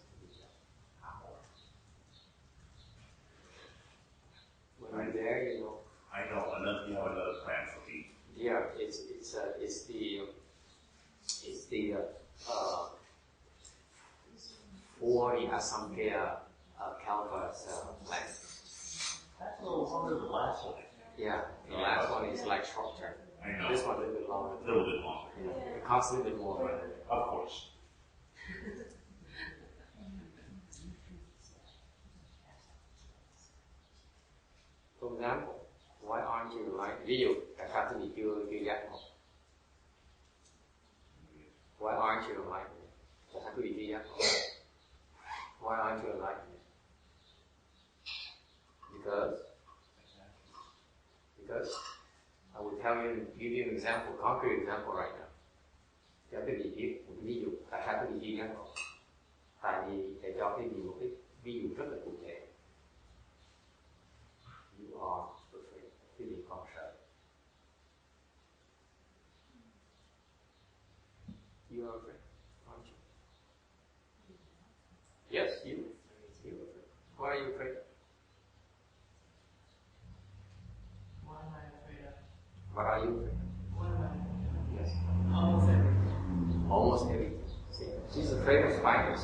When you're there, you know. I know. You have another plan for me. Yeah, it's the 40 Asamkhya Kalpas plan. That's a little longer than the last one. Yeah, the last one is like short term. I know. This one a little bit longer. A little bit longer. Yeah. It costs a little bit more money. Of course. For example, why aren't you like ví dụ tại sao quý vị chưa giác ngộ? Why aren't you enlightened? Tại sao quý vị chưa giác ngộ? Why aren't you enlightened? Because Because I will give you an example, concrete example right now. Cho cái một ví dụ, tại sao cái vị ngắn gọn? Tại vì thầy cho cái một cái ví dụ rất là cụ thể. You are afraid, cái gì còn sợ? You are afraid, aren't you? Yes, you are afraid. What are you afraid of? What am I afraid of? What are you afraid of? What am I afraid of? Yes. Almost everything. Almost everything. See, she's afraid of spiders.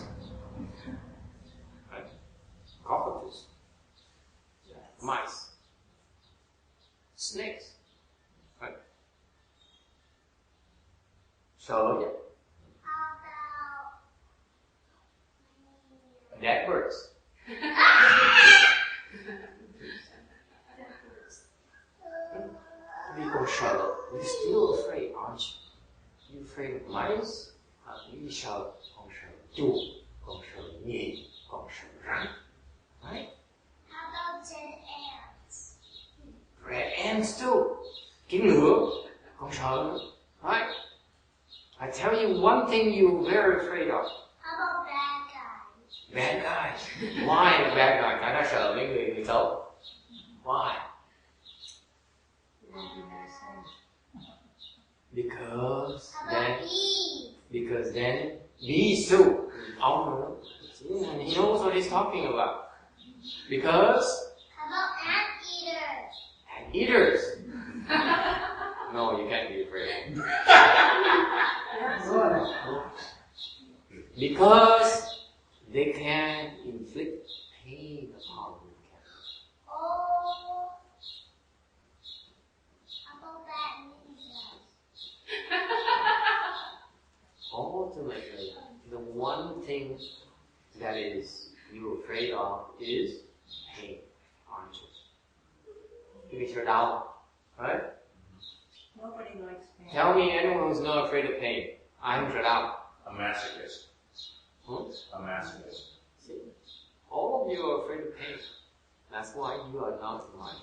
Right? Cockroaches. Mice. Snakes. Right? So, yeah. Dead birds. People show, you're still afraid, aren't you? You're afraid of mice? You show, con sợ chuột, con sợ nhện, con sợ rắn. Right? How about dead ants? Red ants too. Kiến ngựa, con sợ nữa. Right? I tell you one thing you're very afraid of. How about bad guys? Bad guys. Why bad guys? Tại nó sợ mấy người xấu. Why? Because then bees too. Oh no. He knows what he's talking about. Because How about anteaters? Anteaters. No, you can't be afraid. Because they can inflict pain upon you. Oh. How about bad ninjas? Ultimately, the one thing that is you're afraid of is pain, aren't you? Because you're down, right? Nobody likes pain. Tell me anyone who's not afraid of pain. I'm down. A masochist. Hmm? A masochist. See? All of you are afraid of pain. That's why you are not mine.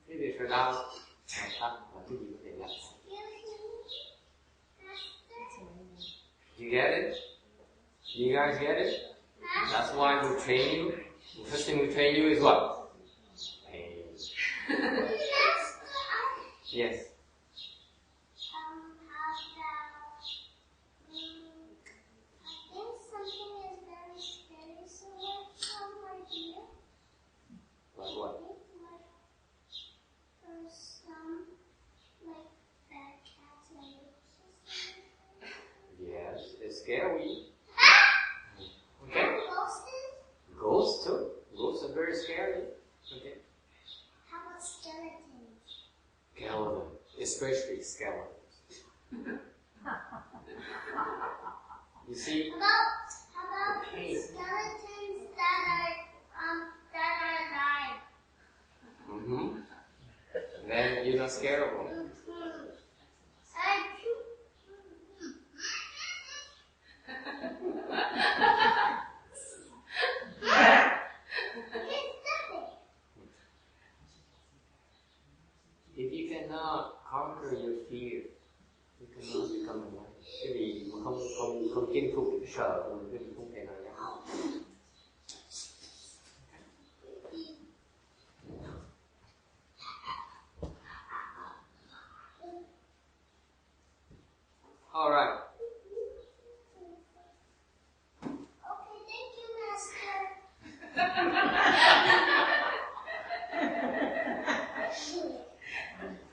If you're down, you get it? You guys get it? That's why we train you. The first thing we train you is what? Pain. Yes. How about, I think something is very scary, so let's have an idea. Like what? Like some, like bad cats and roaches. Yes, it's scary. Okay? And ghosts? Ghosts too. Ghosts are very scary. Okay? How about skeletons? Skeleton, especially skeletons. You see, How about pain. skeletons that are alive? Mm-hmm. Then you're not scared of them. If you cannot conquer your fear, you cannot become a man. Cái gì mà không chinh phục cái sợ của mình, cái gì không thể nào dám. All right. Okay, thank you, Master.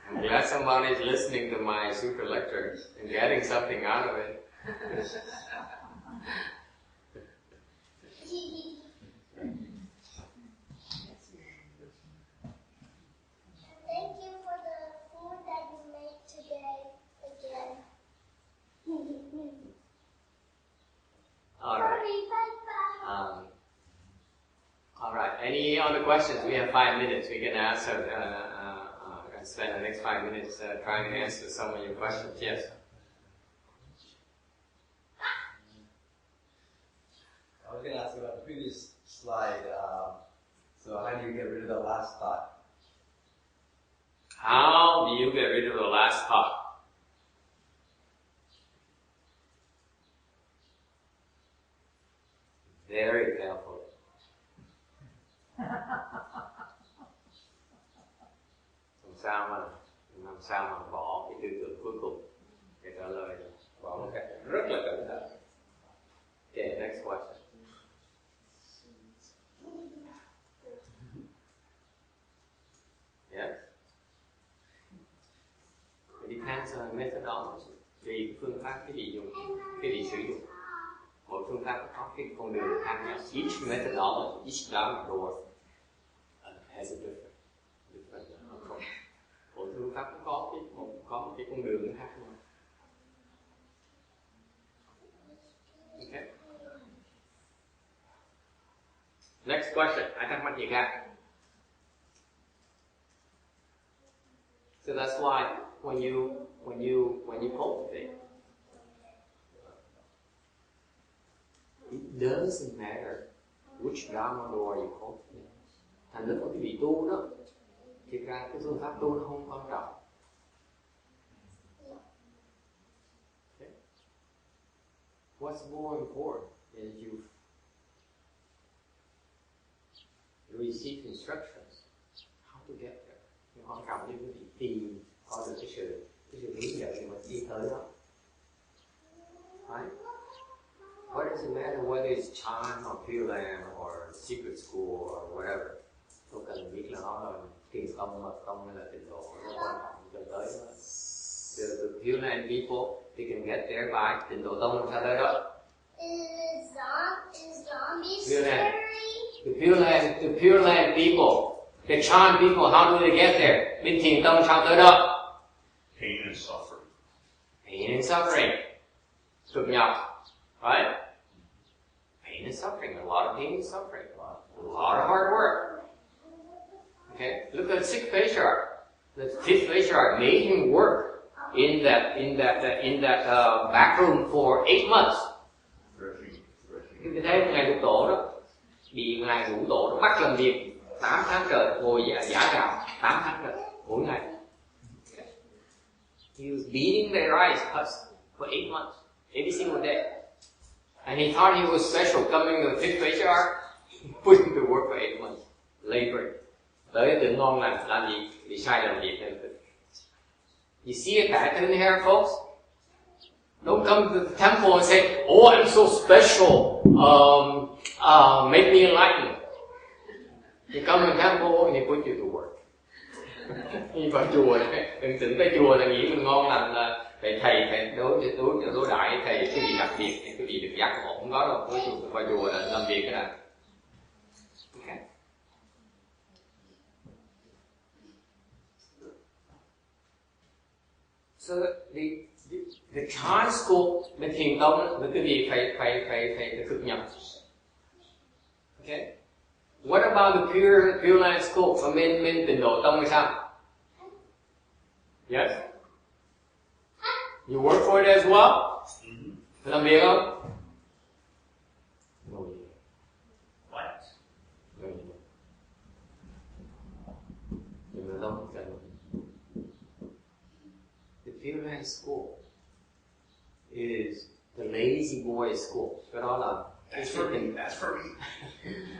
I'm glad somebody's listening to my Sutra lecture and getting something out of it. Thank you for the food that you made today again. All right. Sorry, bye-bye. All right. Any other questions? We have 5 minutes. We can answer. Spend the next 5 minutes trying to answer some of your questions. Yes. I was going to ask about the previous slide. So how do you get rid of the last thought? How do you get rid of the last thought? Very carefully. Làm sao mà bỏ cái tư tưởng cuối cùng? Để trả lời bỏ một cách rất là cẩn thận. Okay, next question. Yes? It depends on methodology. Tùy phương pháp cái gì dùng, cái gì sử dụng. Mỗi phương pháp có cái con đường khác nhau. Each methodology, each Dharma door has a different approach. Mỗi phương pháp cũng có một cái con đường khác nhau. Okay. Next question. Ai thắc mắc gì khác? So that's why when you cultivate, it doesn't matter which Dharma door you cultivate. Thành lúc quý vị tu đó, thực ra cái phương pháp tu nó không quan trọng. Okay. What's more important is you receive instructions how to get there. Nhưng quan trọng như quý vị tìm có được cái sự hướng dẫn để mà đi tới đó. Right? What does it matter whether it's Chan or Pure Land or Secret School or whatever? Tôi cần biết là nó là thiền tông, mật tông hay là tịnh độ, nó quan trọng cho tới đó. The Pure Land people, they can get there by tịnh độ tông làm sao tới đó? Is zombie Pure Land. scary? The Pure Land people, the Chan people, how do they get there? Bên thiền tông sao tới đó? Pain and suffering. Pain and suffering. Cực nhọc. Right? Pain and suffering, a lot of pain and suffering, a lot of hard work. Okay, look at the sixth patriarch. The fifth patriarch made him work in that back room for 8 months. Cái thấy một ngày lục tổ đó, bị ngài ngũ tổ đó bắt làm việc 8 tháng trời, ngồi giả gạo 8 tháng trời mỗi ngày. He was beating their rice husk for 8 months, every single day. And he thought he was special, coming to the fifth patriarch, putting to work for 8 months, laboring. Tới tưởng ngon làm gì, bị sai làm việc. You see a pattern here, folks? Don't come to the temple and say, oh, I'm so special, make me enlightened. You come to the temple and he put you to work. Đi vào chùa, đừng tưởng tới chùa là nghĩ mình ngon lành là thầy đối đãi thầy cái gì đặc biệt, cái gì được giác ngộ, không có đâu. Vào chùa là làm việc cái này. Okay. So the Chan school bên thiền tông với cái gì phải thực nhập. Okay. What about the Pure Land school? Và bên tịnh độ tông hay sao? Yes. You work for it as well? Làm việc không? What? The Pure Land school is the lazy boy school. Cái đó là That's for me.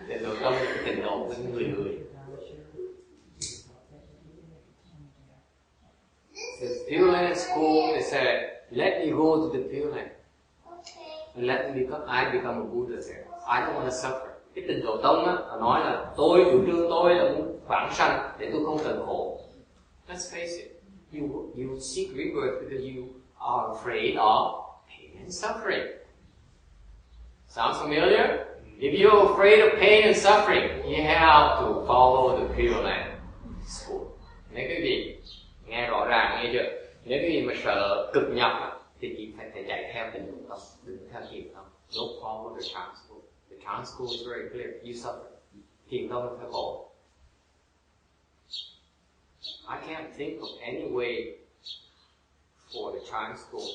tịnh độ tông, cái tịnh độ với người. The Pure Land school, they said, let me go to the Pure Land. And let me I become a Buddha there. I don't want to suffer. Cái tịnh độ tông á, nói là tôi chủ trương tôi là muốn vãng sanh để tôi không cần khổ. Let's face it, you seek rebirth because you are afraid of pain and suffering. Sounds familiar? If you're afraid of pain and suffering, you have to follow the Pure Land school. Nếu quý vị nghe rõ ràng, nghe chưa? Nếu quý vị mà sợ cực nhọc thì chỉ phải chạy theo tịnh độ tông, đừng theo thiền tông. Don't follow the Chan school. The Chan school is very clear. You suffer. Thiền tông phải khổ. I can't think of any way for the Chan school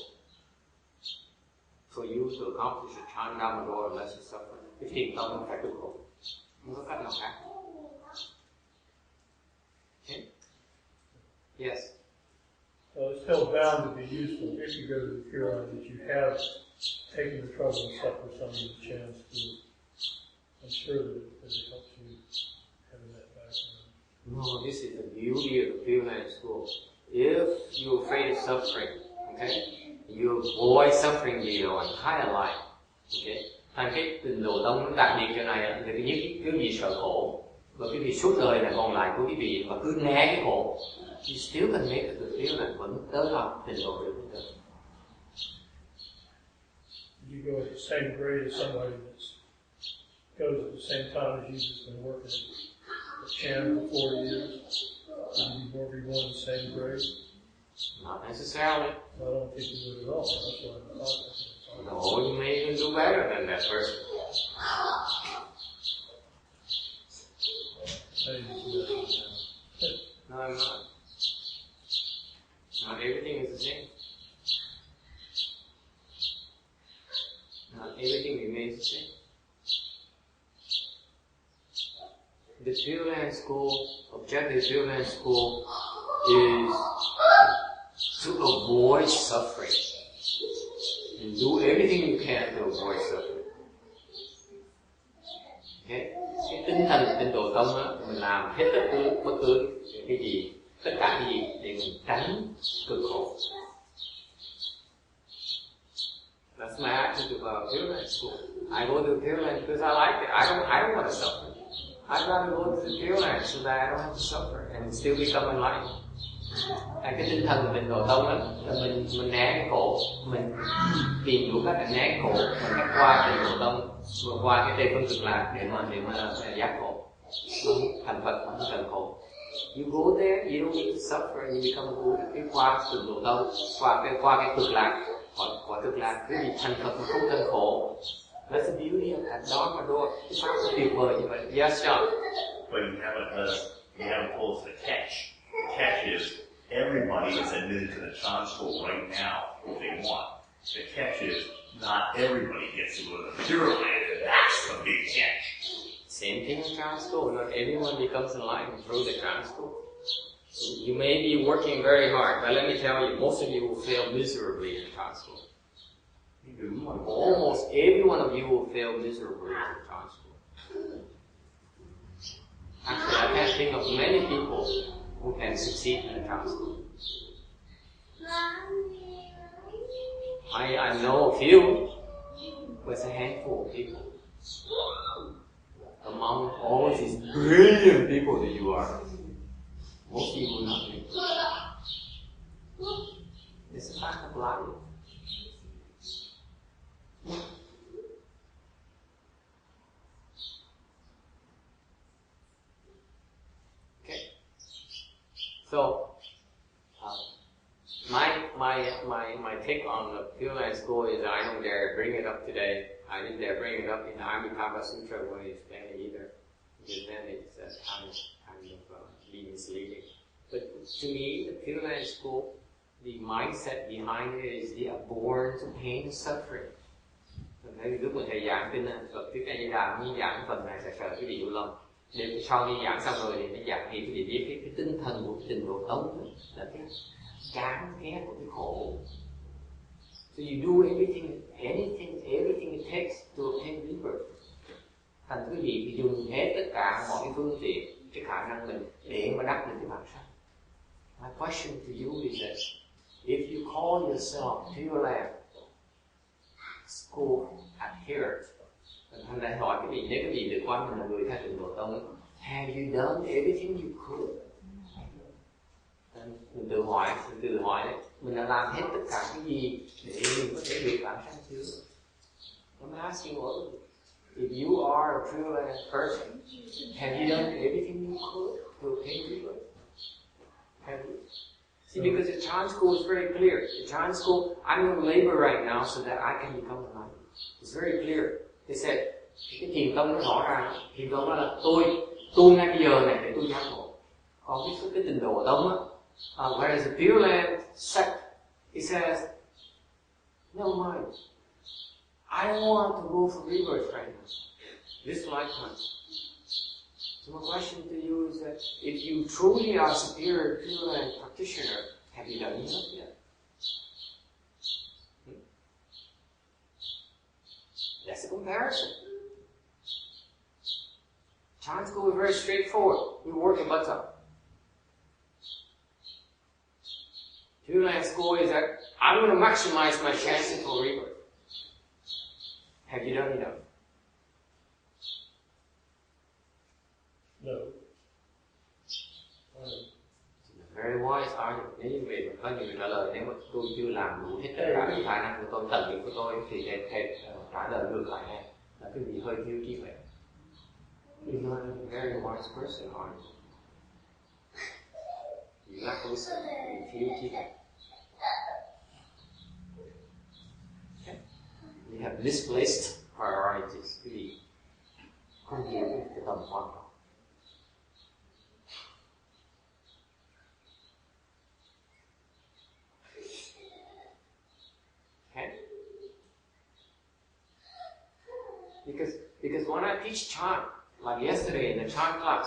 for you to accomplish the Chan Dhamma door unless you suffer. Cái thiền tông phải cực khổ. Không có cách nào khác. Yes. So it's still bound to be useful if you go to the Pure Land that you have taken the trouble and suffer some of the chance to. I'm sure that it helps you having that background. No, this is the beauty of the Pure Land School. If you're afraid of suffering, okay, you avoid suffering your entire life. Okay. Thành cái trình độ tông nó đặc biệt chỗ này là thứ nhất quý vị sợ khổ và quý vị suốt đời là còn lại của quý vị và cứ né cái khổ. You still can make it to Pure Land vẫn tới học trình độ được tới. You go at the same grade as somebody that goes at the same time as you, that's been working at Chan for 4 years. Would you be one of the same grade? Not necessarily. I don't think you would at all. That's why I'm talking. No, you may even do better than that person. No, I'm not. Not everything is the same. Not everything remains the same. The Pure Land School, objective Pure Land School is to avoid suffering. And do everything you can to avoid suffering. Okay? Cái tinh thần của tịnh độ tông á, mình làm hết bất cứ cái gì, tất cả cái gì để mình tránh cực khổ. That's my attitude about Pure Land School. I go to Pure Land because I like it. I don't want to suffer. I'd rather go to the Pure Land so that I don't have to suffer and still become enlightened. Cái tinh thần của tịnh độ tông đó là mình né cái khổ, mình tìm đủ cách để né cái khổ, mình cách qua tịnh độ tông, vượt qua cái tây phương cực lạc để mà giác khổ, thành Phật mà không cần khổ. You go there, you don't need to suffer, and you become good. Cái qua tịnh độ tông, qua cái cực lạc, qua cực lạc, cái gì thành Phật mà không cần khổ. That's the beauty of that Dharma door. Cái pháp tuyệt vời như vậy. Yes, John. But you haven't told us the catch. The catch is everybody is admitted to the Chan school right now if they want. The catch is not everybody gets to go to the Pure Land, and that's the big catch. Same thing in Chan school. Not everyone becomes enlightened through the Chan school. You may be working very hard, but let me tell you, most of you will fail miserably in Chan school. Almost every one of you will fail miserably in Chan school. Actually, I can't think of many people who can succeed in the Chan school. I know a few, but it's a handful of people. Among all these brilliant people that you are, most people will not make it. It's a fact of life. Okay. So, my take on the Pure Land School is I don't dare bring it up today. I didn't dare bring it up in the Amitabha Sutra when you explain it either, because then it's kind of be misleading. But to me, the Pure Land School, the mindset behind it is the abhorrence of pain and suffering. Mình thấy lúc mà thầy giảng kinh Phật thuyết A Di Đà muốn giảng phần này sẽ sợ cái điều lâm. Để sau khi giảng xong rồi thì mới giảng thì quý vị biết cái tinh thần của cái trình độ tống là cái chán ghét của cái khổ. So you do everything it takes to obtain rebirth. Thành quý vị thì dùng hết tất cả mọi phương tiện, cái khả năng mình để mà đắc được cái bản sanh. My question to you is that if you call yourself Pure Land School adherent, thành lại hỏi cái gì, nếu cái gì được quan mình là người theo trình độ tông, have you done everything you could? Mình tự hỏi đấy, mình đã làm hết tất cả cái gì để mình có thể được bản sanh chưa? I'm asking all of you. If you are a Pure Land person, have you done everything you could to obtain rebirth? Have you? See, because the Chan school is very clear. The Chan school, I'm going to labor right now so that I can become enlightened. It's very clear. They said, cái thiền tông nó rõ ràng. Thiền tông đó là tôi ngay bây giờ này để tôi giác ngộ. Còn cái trình độ tông á, whereas the Pure Land sect, it says, no mind. I don't want to go for rebirth right now. This lifetime. So my question to you is that if you truly are superior Pure Land practitioner, have you done enough yet? That's a comparison. Chan school is very straightforward. You work your butts up. Pure Land school is that I'm going to maximize my chances for rebirth. Have you done enough? No. Very wise argument. Nếu như vậy mà có nhiều trả lời, nếu mà tôi chưa làm đủ hết tất cả những khả năng của tôi, tận dụng của tôi, thì thầy trả lời ngược lại này là cái gì hơi thiếu trí tuệ. You're not a very wise person, aren't you? You lack wisdom, you thiếu trí tuệ. Okay. You have misplaced priorities. Cái gì không hiểu cái tầm quan trọng. Because when I teach Chan, like yesterday in the Chan class,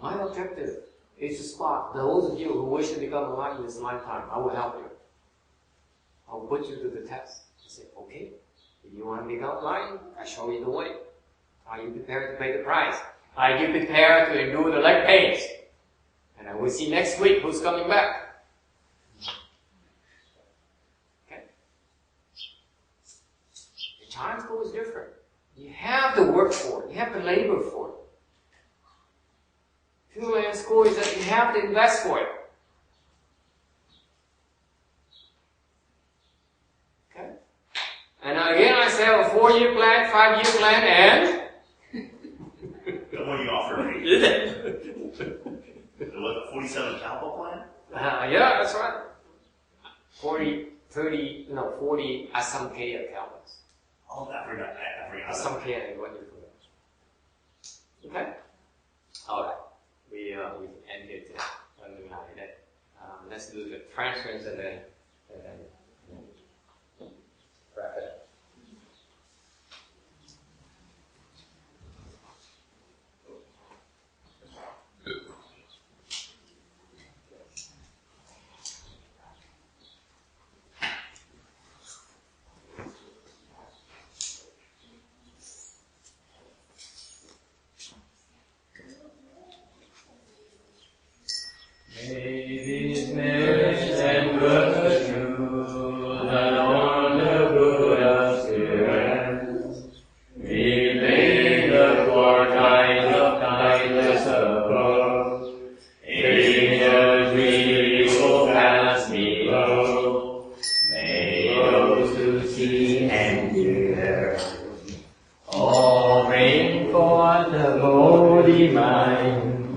my objective is to spot those of you who wish to become enlightened in this lifetime. I will help you. I will put you to the test. I say, okay, if you want to become enlightened, I show you the way. Are you prepared to pay the price? Are you prepared to endure the leg pains? And I will see next week who's coming back. Chan school is different. You have to work for it. You have to labor for it. Pure Land school is that you have to invest for it. Okay? And again, I say a 4-year plan, 5-year plan, and? The one you offered me. The 47 Kalpa plan? Yeah, that's right. 40 Asamkhya Kalpas. Oh, I forgot. Some can what you forgot. Okay? Alright. We can end it today. Let's do the transference and then wrap it up. May these merits and virtues adorn the Buddha's spirit. Repay the 4 kinds of kindness above. Angels really will pass below. May those who see and hear all bring forth the Bodhi mind.